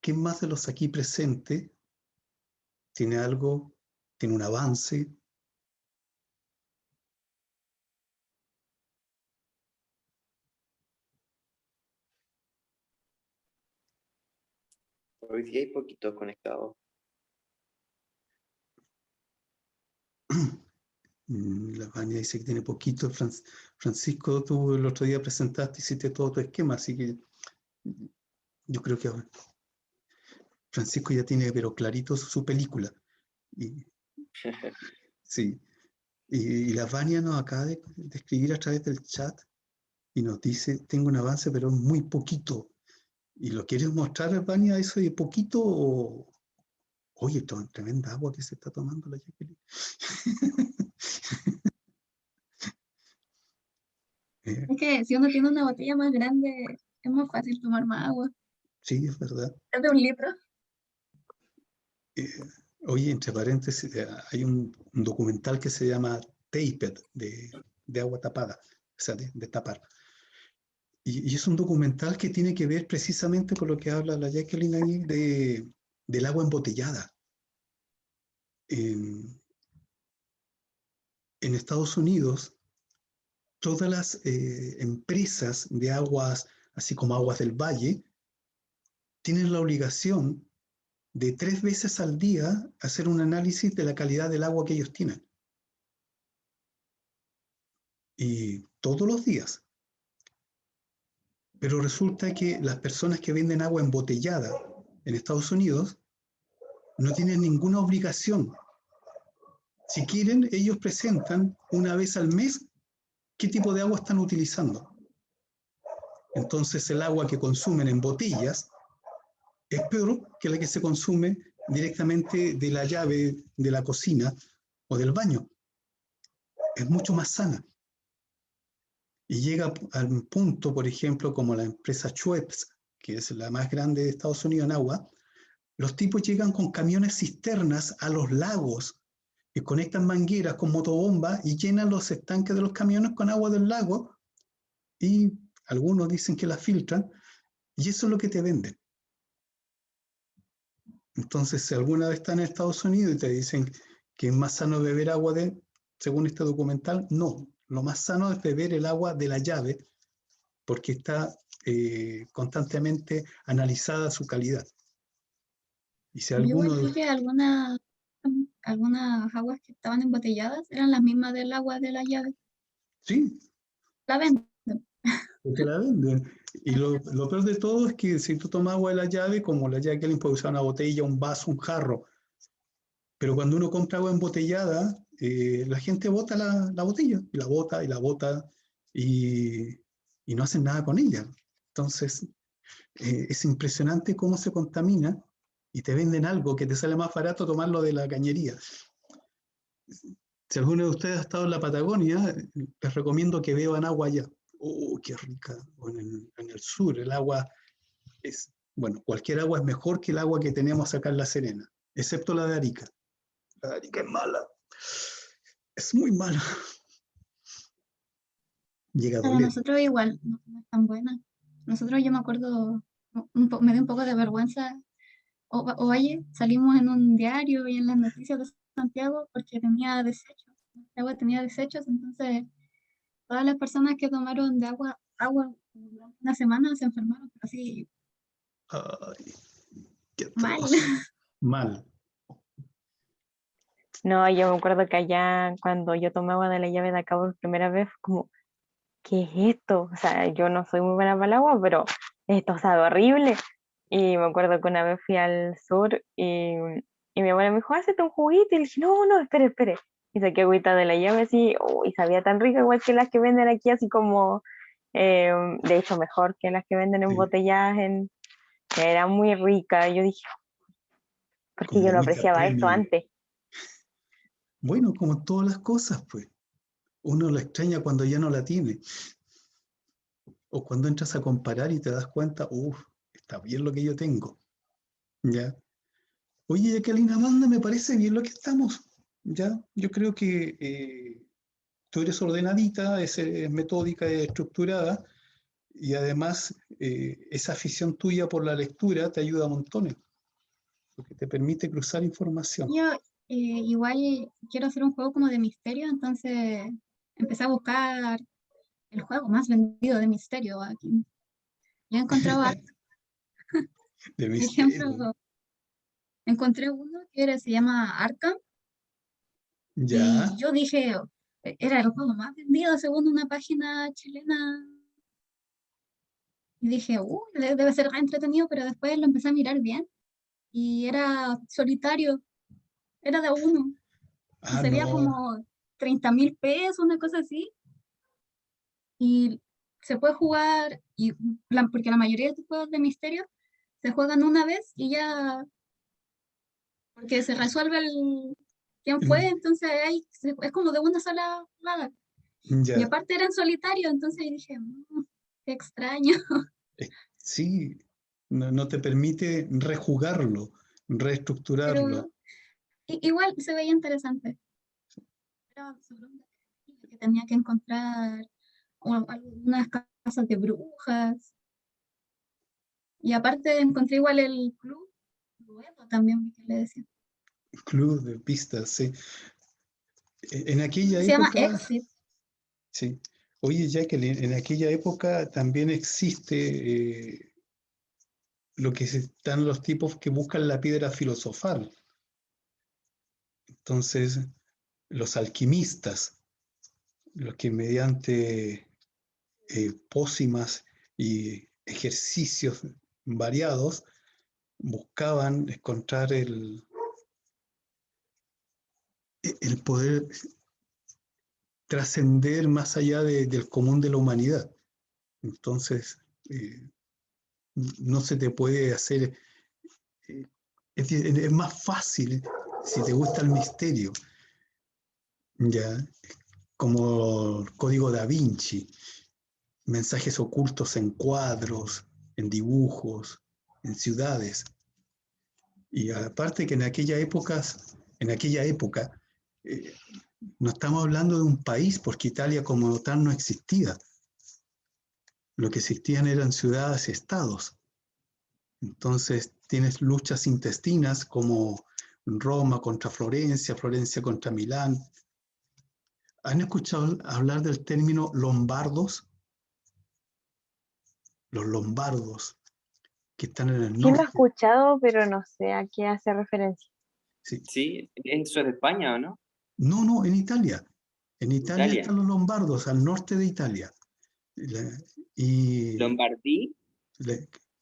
¿Quién más de los aquí presentes tiene algo, tiene un avance? Hoy día hay poquitos conectados. La Vania dice que tiene poquito. Francisco, tú el otro día presentaste, hiciste todo tu esquema, así que yo creo que Francisco ya tiene, pero clarito, su película. Y, sí. Y la Vania nos acaba de escribir a través del chat y nos dice, tengo un avance, pero muy poquito. ¿Y lo quieres mostrar, Vania, eso de poquito Oye, tremenda agua que se está tomando la Jacqueline. Es que si uno tiene una botella más grande, es más fácil tomar más agua. Sí, es verdad. Es de 1 litro. Oye, entre paréntesis, hay un documental que se llama Taped, de agua tapada, o sea, de tapar. Y es un documental que tiene que ver precisamente con lo que habla la Jacqueline ahí del agua embotellada. En Estados Unidos, todas las empresas de aguas, así como Aguas del Valle, tienen la obligación de 3 veces al día hacer un análisis de la calidad del agua que ellos tienen. Y todos los días. Pero resulta que las personas que venden agua embotellada en Estados Unidos no tienen ninguna obligación. Si quieren, ellos presentan una vez al mes qué tipo de agua están utilizando. Entonces el agua que consumen en botellas es peor que la que se consume directamente de la llave de la cocina o del baño. Es mucho más sana. Y llega al punto, por ejemplo, como la empresa Schweppes, que es la más grande de Estados Unidos en agua, los tipos llegan con camiones cisternas a los lagos y conectan mangueras con motobombas y llenan los estanques de los camiones con agua del lago y algunos dicen que la filtran y eso es lo que te venden. Entonces, si alguna vez estás en Estados Unidos y te dicen que es más sano beber agua según este documental, no. Lo más sano es beber el agua de la llave porque está constantemente analizada su calidad. Y si Yo alguno igual vi que algunas aguas que estaban embotelladas eran las mismas del agua de la llave. sí, La venden. porque la venden. Y lo peor de todo es que si tú tomas agua de la llave, como la llave que alguien puede usar una botella, un vaso, un jarro, pero cuando uno compra agua embotellada, la gente bota la botella, y la bota, y la bota, y no hacen nada con ella. Entonces, es impresionante cómo se contamina y te venden algo que te sale más barato tomarlo de la cañería. Si alguno de ustedes ha estado en la Patagonia, les recomiendo que beban agua allá. ¡Oh, qué rica! Bueno, en el sur el agua es, bueno, cualquier agua es mejor que el agua que tenemos acá en La Serena, excepto la de Arica. La de Arica es mala. Es muy mala. Llega a Para doler. nosotros igual, no es tan buena. Nosotros, yo me acuerdo, me dio un poco de vergüenza. Oye, salimos en un diario y en las noticias de Santiago porque tenía desechos. El agua tenía desechos, entonces todas las personas que tomaron de agua durante una semana se enfermaron, pero así Ay, qué mal. atroz. Mal. No, yo me acuerdo que allá cuando yo tomaba de la llave de acá por primera vez, como, ¿qué es esto? O sea, yo no soy muy buena para el agua, pero esto sabe horrible. Y me acuerdo que una vez fui al sur y mi abuela me dijo, hazte un juguito. Y le dije, no, no, espere, espere. Y saqué agüita de la llave así, y sabía tan rica, igual que las que venden aquí, así como, de hecho, mejor que las que venden en Sí, botellas, que era muy rica. Y yo dije, porque como yo no agüita apreciaba esto premium. antes. Bueno, como todas las cosas, pues. Uno la extraña cuando ya no la tiene. O cuando entras a comparar y te das cuenta, uff, está bien lo que yo tengo. ¿Ya? Oye, Jacqueline Amanda, me parece bien lo que estamos. ¿Ya? Yo creo que tú eres ordenadita, es metódica, es estructurada, y además esa afición tuya por la lectura te ayuda a montones, porque te permite cruzar información. Yo igual quiero hacer un juego como de misterio, entonces empecé a buscar el juego más vendido de misterio aquí. Yo encontraba, De por ejemplo, misterio. encontré uno se llama Arkham, y Ya. yo dije, era el juego más vendido según una página chilena. Y dije, debe ser re entretenido, pero después lo empecé a mirar bien. Y era solitario, era de uno. Y Ah, salía no. como 30.000 pesos, una cosa así. Y se puede jugar, porque la mayoría de estos juegos de misterio se juegan una vez y ya, porque se resuelve quién fue, entonces es como de una sola jugada. Y Ya, aparte era en solitario, entonces dije, qué extraño. sí, no te permite rejugarlo, reestructurarlo. Pero igual se veía interesante. Era sobre un detective que tenía que encontrar algunas casas de brujas. Y aparte encontré igual el club, Luego también vi que le decía. Club de pistas, sí. En aquella Se llama época, Exit. sí. Oye, Jacqueline, en aquella época también existe lo que están los tipos que buscan la piedra filosofal. Entonces, los alquimistas, los que mediante pócimas y ejercicios variados buscaban encontrar el poder trascender más allá del común de la humanidad. Entonces, no se te puede hacer, es más fácil si te gusta el misterio, ya, como el Código Da Vinci, mensajes ocultos en cuadros, en dibujos, en ciudades. Y aparte que en aquella época, eh, no estamos hablando de un país, porque Italia como tal no existía. Lo que existían eran ciudades y estados. Entonces tienes luchas intestinas como Roma contra Florencia, Florencia contra Milán. ¿Han escuchado hablar del término lombardos? Los lombardos, que están en el Sí lo he norte. escuchado, pero no sé a qué hace referencia. Sí. Sí, eso es de España, ¿o no? No, en Italia. En Italia Italia. están los lombardos, al norte de Italia. Y Lombardí.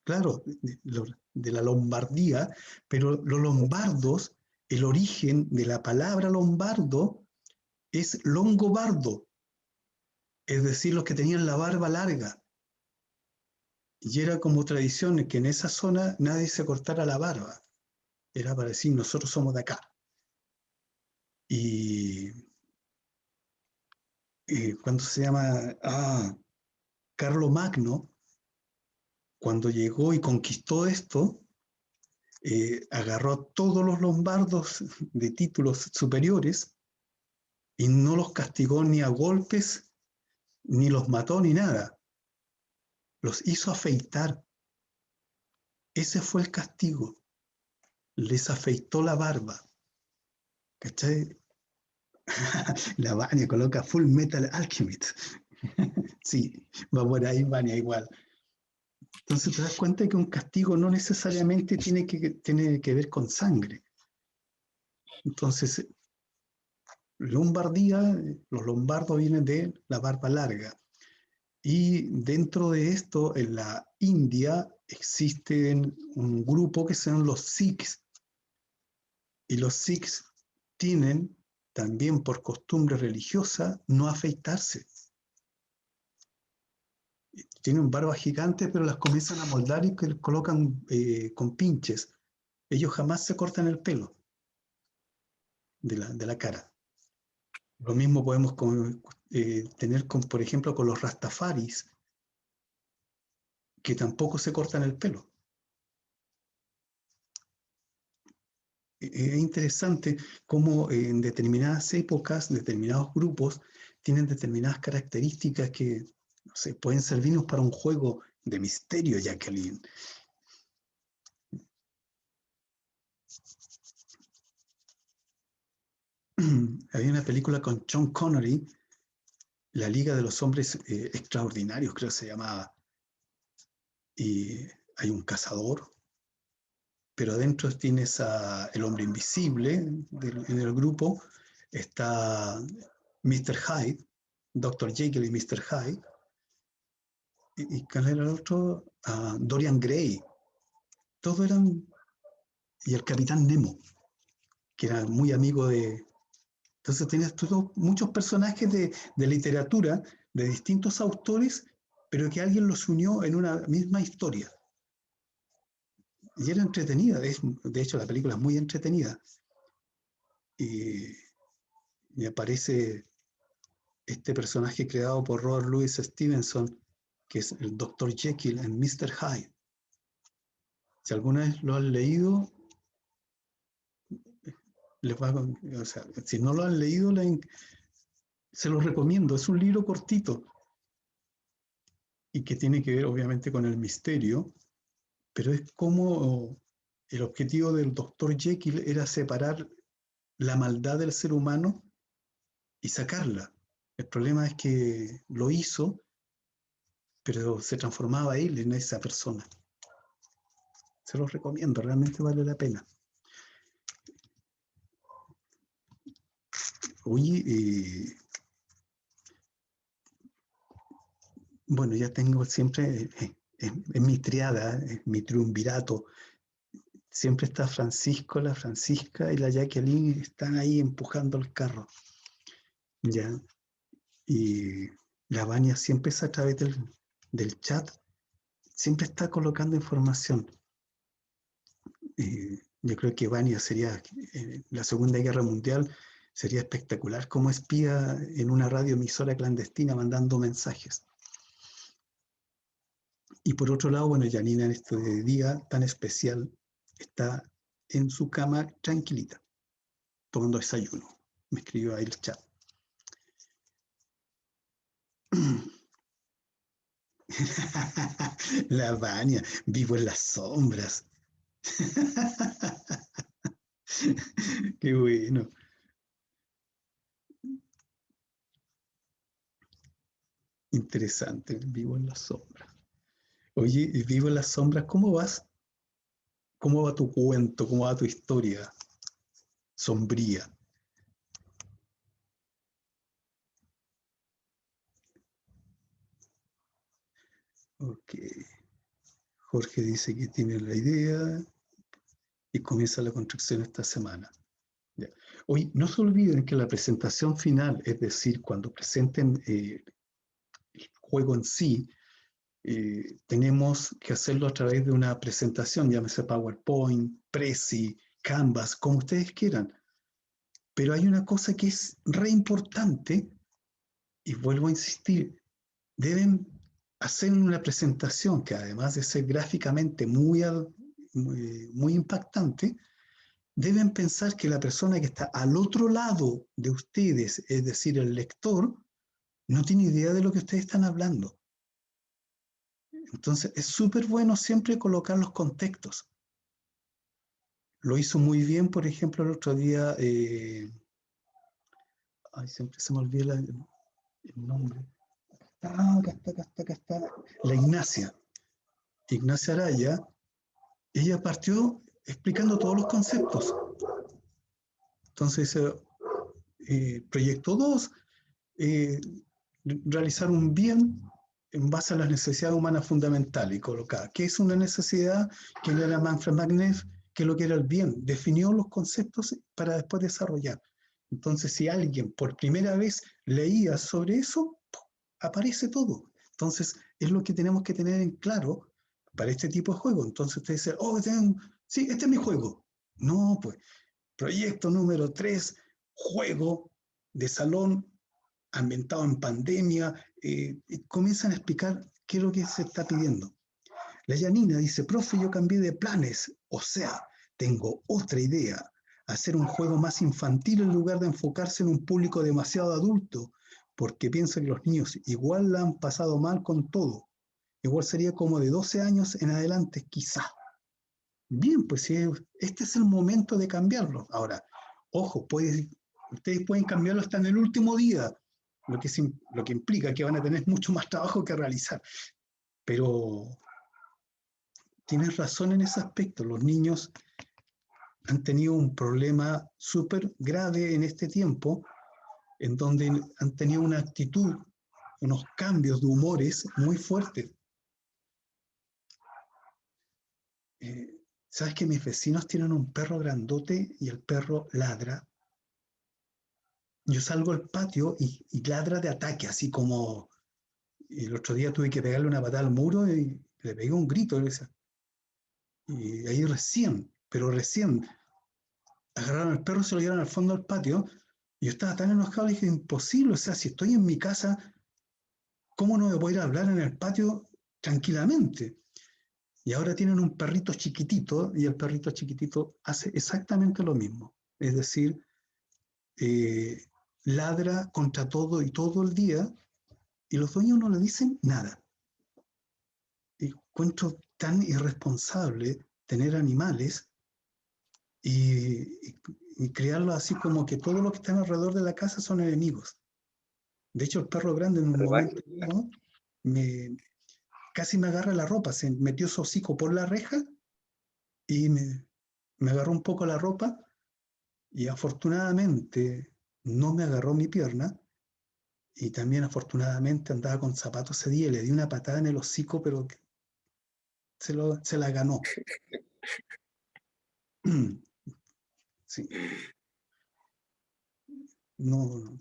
claro, de la Lombardía, pero los lombardos, el origen de la palabra lombardo es longobardo, es decir, los que tenían la barba larga. Y era como tradición que en esa zona nadie se cortara la barba. Era para decir, nosotros somos de acá. Y cuando se llama Carlo Magno, cuando llegó y conquistó esto, agarró a todos los lombardos de títulos superiores y no los castigó ni a golpes, ni los mató, ni nada. Los hizo afeitar. Ese fue el castigo. Les afeitó la barba. ¿Cachai? La Vania coloca Full Metal Alchemist. Sí, va por ahí Vania igual. Entonces te das cuenta que un castigo no necesariamente tiene que ver con sangre. Entonces, Lombardía, los lombardos vienen de la barba larga. Y dentro de esto, en la India, existen un grupo que son los Sikhs. Y los Sikhs tienen, también por costumbre religiosa, no afeitarse. Tienen barbas gigantes, pero las comienzan a moldar y que les colocan con pinches. Ellos jamás se cortan el pelo de la cara. Lo mismo podemos tener, por ejemplo, con los rastafaris, que tampoco se cortan el pelo. Es interesante cómo en determinadas épocas, determinados grupos, tienen determinadas características que, no sé, pueden servirnos para un juego de misterio, Jacqueline. Había una película con Sean Connery, La Liga de los Hombres Extraordinarios, creo que se llamaba. Y hay un cazador, pero adentro tienes el hombre invisible en el grupo, está Mr. Hyde, Dr. Jekyll y Mr. Hyde, y ¿cuál era el otro? Dorian Gray. Todos eran, y el Capitán Nemo, que era muy amigo de... Entonces tenías muchos personajes de literatura, de distintos autores, pero que alguien los unió en una misma historia. Y era entretenida, de hecho la película es muy entretenida. Y aparece este personaje creado por Robert Louis Stevenson, que es el Dr. Jekyll en Mr. Hyde. Si alguna vez lo han leído, o sea, si no lo han leído, se los recomiendo. Es un libro cortito y que tiene que ver obviamente con el misterio, pero es como el objetivo del Dr. Jekyll era separar la maldad del ser humano y sacarla. El problema es que lo hizo, pero se transformaba él en esa persona. Se los recomiendo, realmente vale la pena. Oye, bueno, ya tengo siempre en mi triada, en mi triunvirato, siempre está Francisco, la Francisca y la Jacqueline, están ahí empujando el carro. Ya. Y la Vania siempre es a través del chat, siempre está colocando información. Yo creo que Vania sería, la Segunda Guerra Mundial, sería espectacular como espía en una radioemisora clandestina mandando mensajes. Y por otro lado, bueno, Janina en este día tan especial está en su cama tranquilita, tomando desayuno. Me escribió ahí el chat. La Vania, vivo en las sombras. Qué bueno. Interesante, vivo en las sombras. Oye, vivo en las sombras, ¿cómo vas? ¿Cómo va tu cuento? ¿Cómo va tu historia sombría? Ok. Jorge dice que tiene la idea y comienza la construcción esta semana. Ya. Hoy no se olviden que la presentación final, es decir, cuando presenten el juego en sí, tenemos que hacerlo a través de una presentación, llámese PowerPoint, Prezi, Canvas, como ustedes quieran. Pero hay una cosa que es re importante, y vuelvo a insistir, deben hacer una presentación que además de ser gráficamente muy impactante, deben pensar que la persona que está al otro lado de ustedes, es decir, el lector, no tiene idea de lo que ustedes están hablando. Entonces, es súper bueno siempre colocar los contextos. Lo hizo muy bien, por ejemplo, el otro día, siempre se me olvida el nombre. Acá está. La Ignacia Araya, ella partió explicando todos los conceptos. Entonces, proyecto 2, realizar un bien en base a las necesidades humanas fundamentales y colocar qué es una necesidad, qué era Manfred Machner, qué es lo que era el bien, definió los conceptos para después desarrollar. Entonces, si alguien por primera vez leía sobre eso, aparece todo. Entonces, es lo que tenemos que tener en claro para este tipo de juego. Entonces, usted dice, sí, este es mi juego. No, pues, proyecto número 3, juego de salón ambientado en pandemia, comienzan a explicar qué es lo que se está pidiendo. La Janina dice, profe, yo cambié de planes, o sea, tengo otra idea, hacer un juego más infantil en lugar de enfocarse en un público demasiado adulto, porque pienso que los niños igual la han pasado mal con todo. Igual sería como de 12 años en adelante, quizá. Bien, pues este es el momento de cambiarlo. Ahora, ojo, ustedes pueden cambiarlo hasta en el último día, lo que implica que van a tener mucho más trabajo que realizar. Pero tienes razón en ese aspecto. Los niños han tenido un problema súper grave en este tiempo, en donde han tenido una actitud, unos cambios de humores muy fuertes. ¿Sabes que mis vecinos tienen un perro grandote y el perro ladra? Yo salgo al patio y ladra de ataque, así como el otro día tuve que pegarle una patada al muro y le pegué un grito. Y ahí recién, pero recién, agarraron al perro y se lo llevaron al fondo del patio. Y yo estaba tan enojado, dije, imposible, o sea, si estoy en mi casa, ¿cómo no me voy a ir a hablar en el patio tranquilamente? Y ahora tienen un perrito chiquitito y el perrito chiquitito hace exactamente lo mismo. Es decir, eh, ladra contra todo y todo el día y los dueños no le dicen nada. Y encuentro tan irresponsable tener animales y criarlos así como que todo lo que están alrededor de la casa son enemigos. De hecho, el perro grande en un momento dado, casi me agarra la ropa, se metió su hocico por la reja y me agarró un poco la ropa y afortunadamente no me agarró mi pierna y también afortunadamente andaba con zapatos ese día y le di una patada en el hocico, pero se la ganó. Sí, no,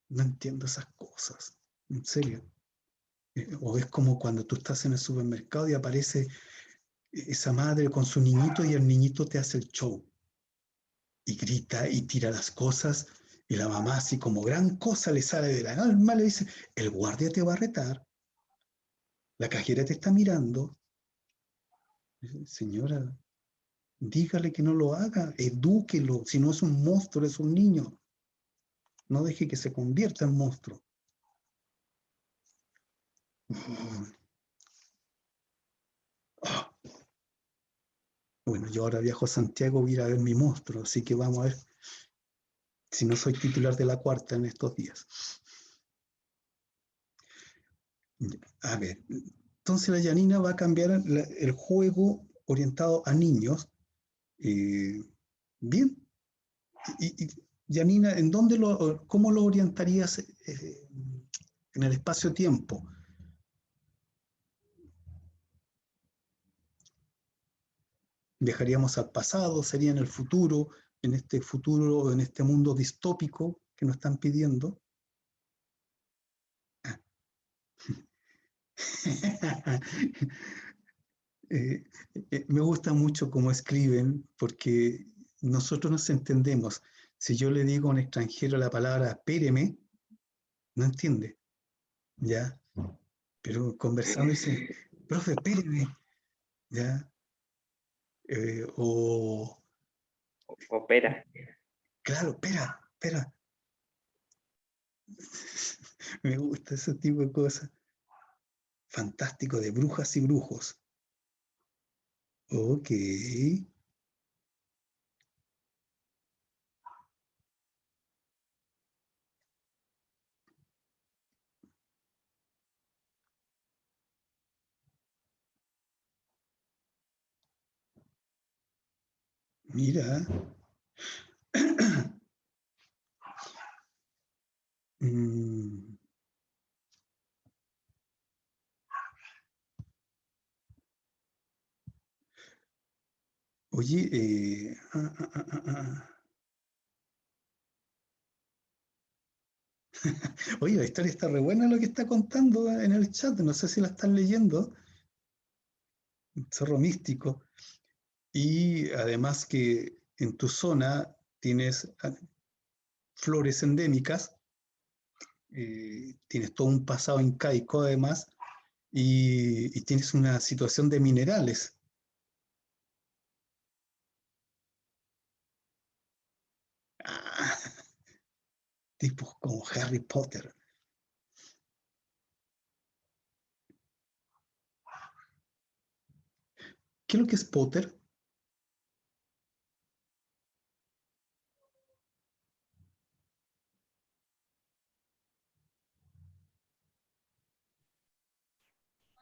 no entiendo esas cosas, en serio. O es como cuando tú estás en el supermercado y aparece esa madre con su niñito y el niñito te hace el show y grita y tira las cosas y la mamá así como gran cosa le sale de la alma, le dice, el guardia te va a retar, la cajera te está mirando. Señora, dígale que no lo haga, edúquelo, si no es un monstruo, es un niño. No deje que se convierta en monstruo. Bueno, yo ahora viajo a Santiago, voy a ir a ver mi monstruo, así que vamos a ver si no soy titular de la cuarta en estos días. A ver, entonces la Janina va a cambiar el juego orientado a niños. Bien. Y, Janina, ¿en dónde cómo lo orientarías en el espacio-tiempo? ¿Viajaríamos al pasado? ¿Sería en el futuro? ¿En este mundo distópico que nos están pidiendo? Eh, Me gusta mucho cómo escriben porque nosotros nos entendemos. Si yo le digo a un extranjero la palabra espéreme, no entiende, ¿ya? Pero conversando dice, profe, espéreme, ¿ya? O, Opera. claro, espera. Me gusta ese tipo de cosas. Fantástico, de brujas y brujos. Ok. Mira. Mm. Oye, Oye, la historia está re buena lo que está contando en el chat. No sé si la están leyendo. Zorro místico. Y además que en tu zona tienes flores endémicas, tienes todo un pasado incaico además, y tienes una situación de minerales. Ah, tipos como Harry Potter. ¿Qué es lo que es Potter?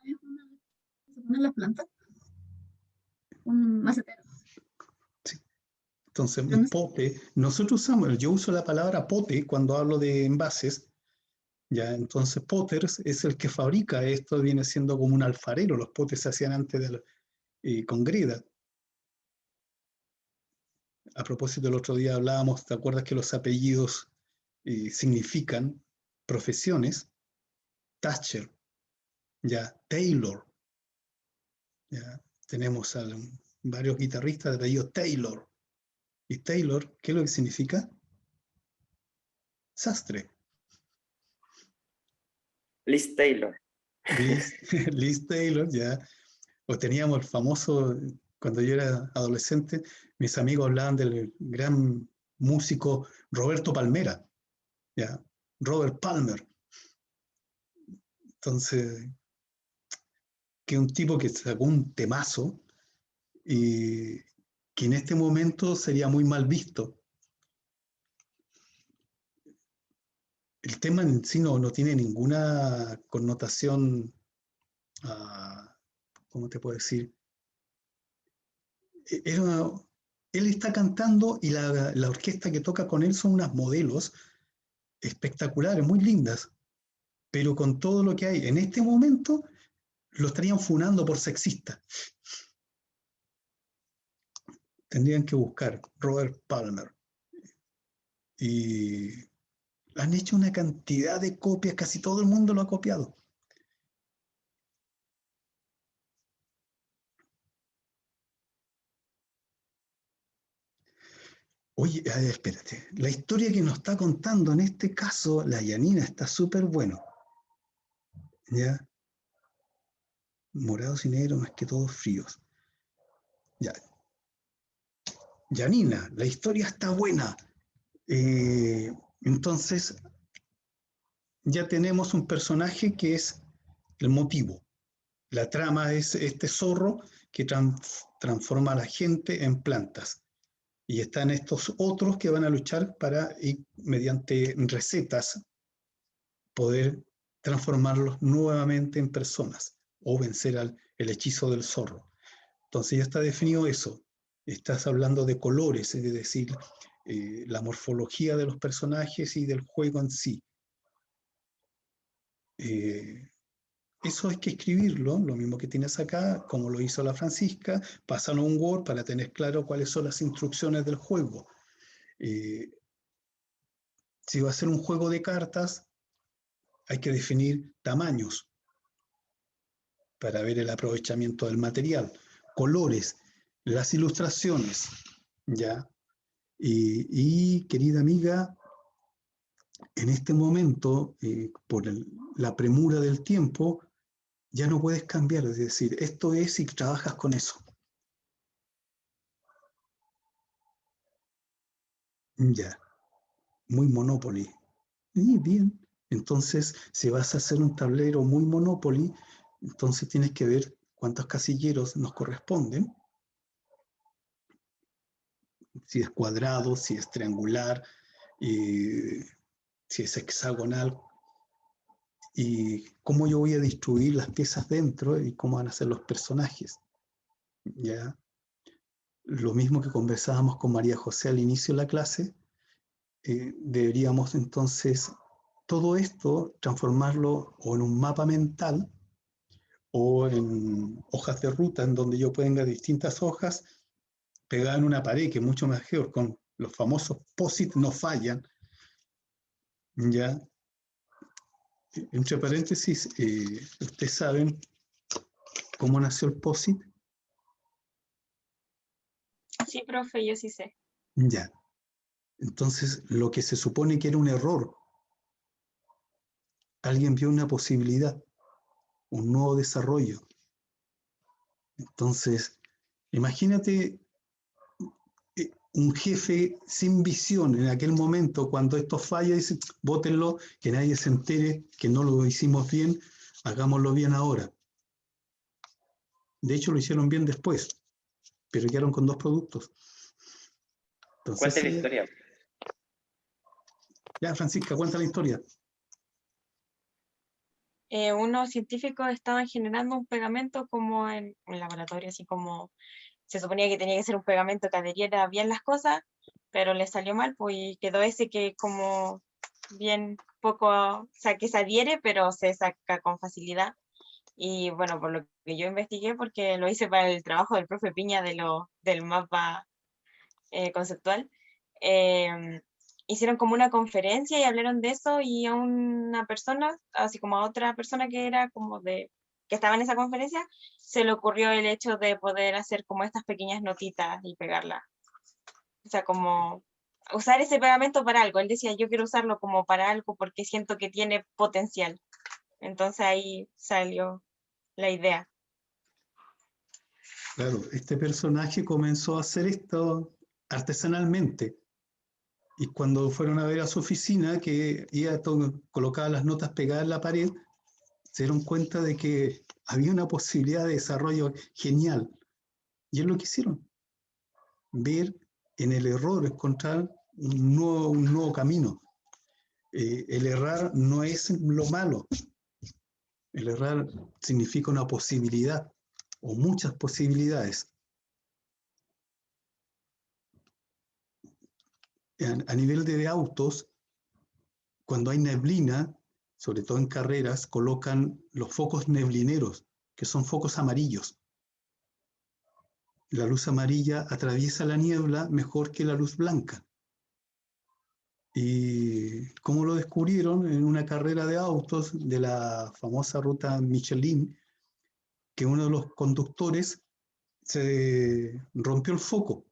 Es una que se pone en las plantas, un macetero. Sí. Entonces, Pero no sé, pote, nosotros usamos, yo uso la palabra pote cuando hablo de envases, ya, entonces Potter es el que fabrica esto, viene siendo como un alfarero, los potes se hacían antes con greda. A propósito, el otro día hablábamos, ¿te acuerdas que los apellidos significan profesiones? Thatcher, ya, Taylor, ya, tenemos varios guitarristas de apellido Taylor. Y Taylor, ¿qué es lo que significa? Sastre. Liz Taylor. Liz, Liz Taylor, ya. O teníamos el famoso, cuando yo era adolescente, mis amigos hablaban del gran músico Roberto Palmera, ya. Robert Palmer. Entonces, que un tipo que sacó un temazo y que en este momento sería muy mal visto. El tema en sí no tiene ninguna connotación, ¿cómo te puedo decir? Era, él está cantando y la orquesta que toca con él son unas modelos espectaculares, muy lindas, pero con todo lo que hay en este momento lo estarían funando por sexista. Tendrían que buscar Robert Palmer. Y han hecho una cantidad de copias, casi todo el mundo lo ha copiado. Oye, a ver, espérate. La historia que nos está contando en este caso, la Yanina, está súper bueno. ¿Ya? Morados y negros más que todos fríos. Ya. Yanina, la historia está buena. Entonces, ya tenemos un personaje que es el motivo. La trama es este zorro que transforma a la gente en plantas. Y están estos otros que van a luchar para, mediante recetas, poder transformarlos nuevamente en personas o vencer el hechizo del zorro. Entonces ya está definido eso. Estás hablando de colores, es decir, la morfología de los personajes y del juego en sí. Eso hay que escribirlo, lo mismo que tienes acá, como lo hizo la Francisca, pásalo a un Word para tener claro cuáles son las instrucciones del juego. Si va a ser un juego de cartas, hay que definir tamaños para ver el aprovechamiento del material, colores, las ilustraciones, ¿ya? Y querida amiga, en este momento, por la premura del tiempo, ya no puedes cambiar, es decir, esto es y trabajas con eso. Ya, muy Monopoly. Y bien, entonces, si vas a hacer un tablero muy Monopoly, entonces tienes que ver cuántos casilleros nos corresponden, si es cuadrado, si es triangular, si es hexagonal, y cómo yo voy a distribuir las piezas dentro y cómo van a ser los personajes. ¿Ya? Lo mismo que conversábamos con María José al inicio de la clase, deberíamos entonces todo esto transformarlo o en un mapa mental o en hojas de ruta en donde yo tenga distintas hojas pegadas en una pared, que es mucho mejor, con los famosos POSIT no fallan, ¿ya? Entre paréntesis, ¿ustedes saben cómo nació el POSIT? Sí, profe, yo sí sé. Ya. Entonces, lo que se supone que era un error, alguien vio una posibilidad, un nuevo desarrollo. Entonces, imagínate un jefe sin visión en aquel momento, cuando esto falla, dice, bótenlo, que nadie se entere que no lo hicimos bien, hagámoslo bien ahora. De hecho, lo hicieron bien después, pero quedaron con dos productos. Entonces, Cuente la historia. ya, Francisca, cuenta la historia. Unos científicos estaban generando un pegamento como en un laboratorio, así como se suponía que tenía que ser un pegamento que adheriera bien las cosas, pero le salió mal, pues y quedó ese que como bien poco, o sea, que se adhiere, pero se saca con facilidad. Y bueno, por lo que yo investigué, porque lo hice para el trabajo del profe Piña del mapa conceptual, hicieron como una conferencia y hablaron de eso y a una persona, así como a otra persona que era como de que estaba en esa conferencia, se le ocurrió el hecho de poder hacer como estas pequeñas notitas y pegarlas. O sea, como usar ese pegamento para algo. Él decía, yo quiero usarlo como para algo porque siento que tiene potencial. Entonces ahí salió la idea. Claro, este personaje comenzó a hacer esto artesanalmente. Y cuando fueron a ver a su oficina, que colocaba las notas pegadas en la pared, se dieron cuenta de que había una posibilidad de desarrollo genial. Y es lo que hicieron. Ver en el error, encontrar un nuevo camino. El errar no es lo malo. El errar significa una posibilidad o muchas posibilidades. A nivel de autos, cuando hay neblina, sobre todo en carreras, colocan los focos neblineros, que son focos amarillos. La luz amarilla atraviesa la niebla mejor que la luz blanca. ¿Y cómo lo descubrieron? En una carrera de autos de la famosa ruta Michelin, que uno de los conductores se rompió el foco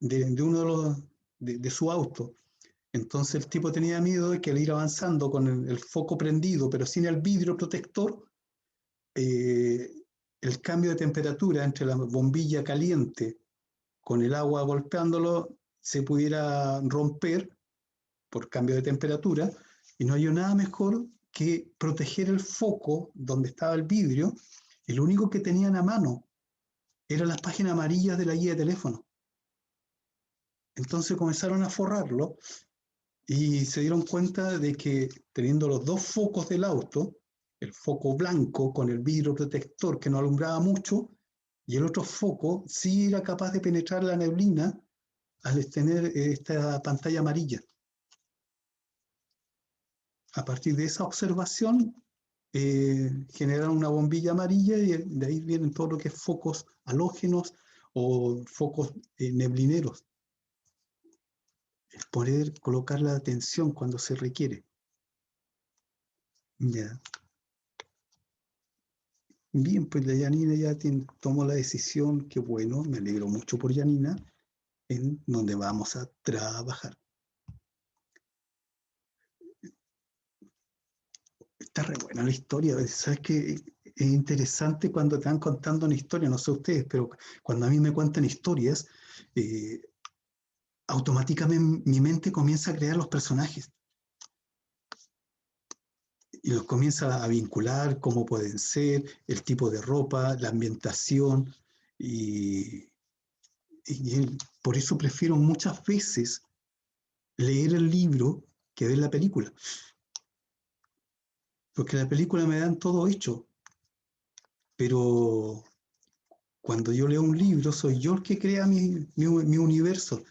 de uno de su auto. Entonces el tipo tenía miedo de que al ir avanzando con el foco prendido, pero sin el vidrio protector, el cambio de temperatura entre la bombilla caliente con el agua golpeándolo se pudiera romper por cambio de temperatura, y no hay nada mejor que proteger el foco donde estaba el vidrio, y lo único que tenían a mano eran las páginas amarillas de la guía de teléfono. Entonces comenzaron a forrarlo y se dieron cuenta de que teniendo los dos focos del auto, el foco blanco con el vidrio protector que no alumbraba mucho, y el otro foco sí era capaz de penetrar la neblina al tener esta pantalla amarilla. A partir de esa observación, generaron una bombilla amarilla y de ahí vienen todo lo que es focos halógenos o focos neblineros. Es poder colocar la atención cuando se requiere. Ya. Bien, pues la Janina ya tomó la decisión, que bueno, me alegro mucho por Janina, en donde vamos a trabajar. Está re buena la historia, sabes que es interesante cuando te van contando una historia, no sé ustedes, pero cuando a mí me cuentan historias, automáticamente mi mente comienza a crear los personajes y los comienza a vincular, cómo pueden ser, el tipo de ropa, la ambientación, y por eso prefiero muchas veces leer el libro que ver la película, porque la película me dan todo hecho, pero cuando yo leo un libro soy yo el que crea mi universo,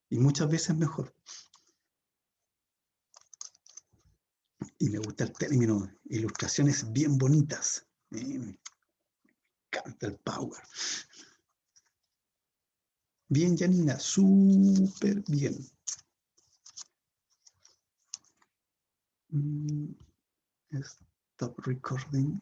y muchas veces mejor. Y me gusta el término, ilustraciones bien bonitas. Me encanta el power. Bien, Janina, súper bien. Stop recording.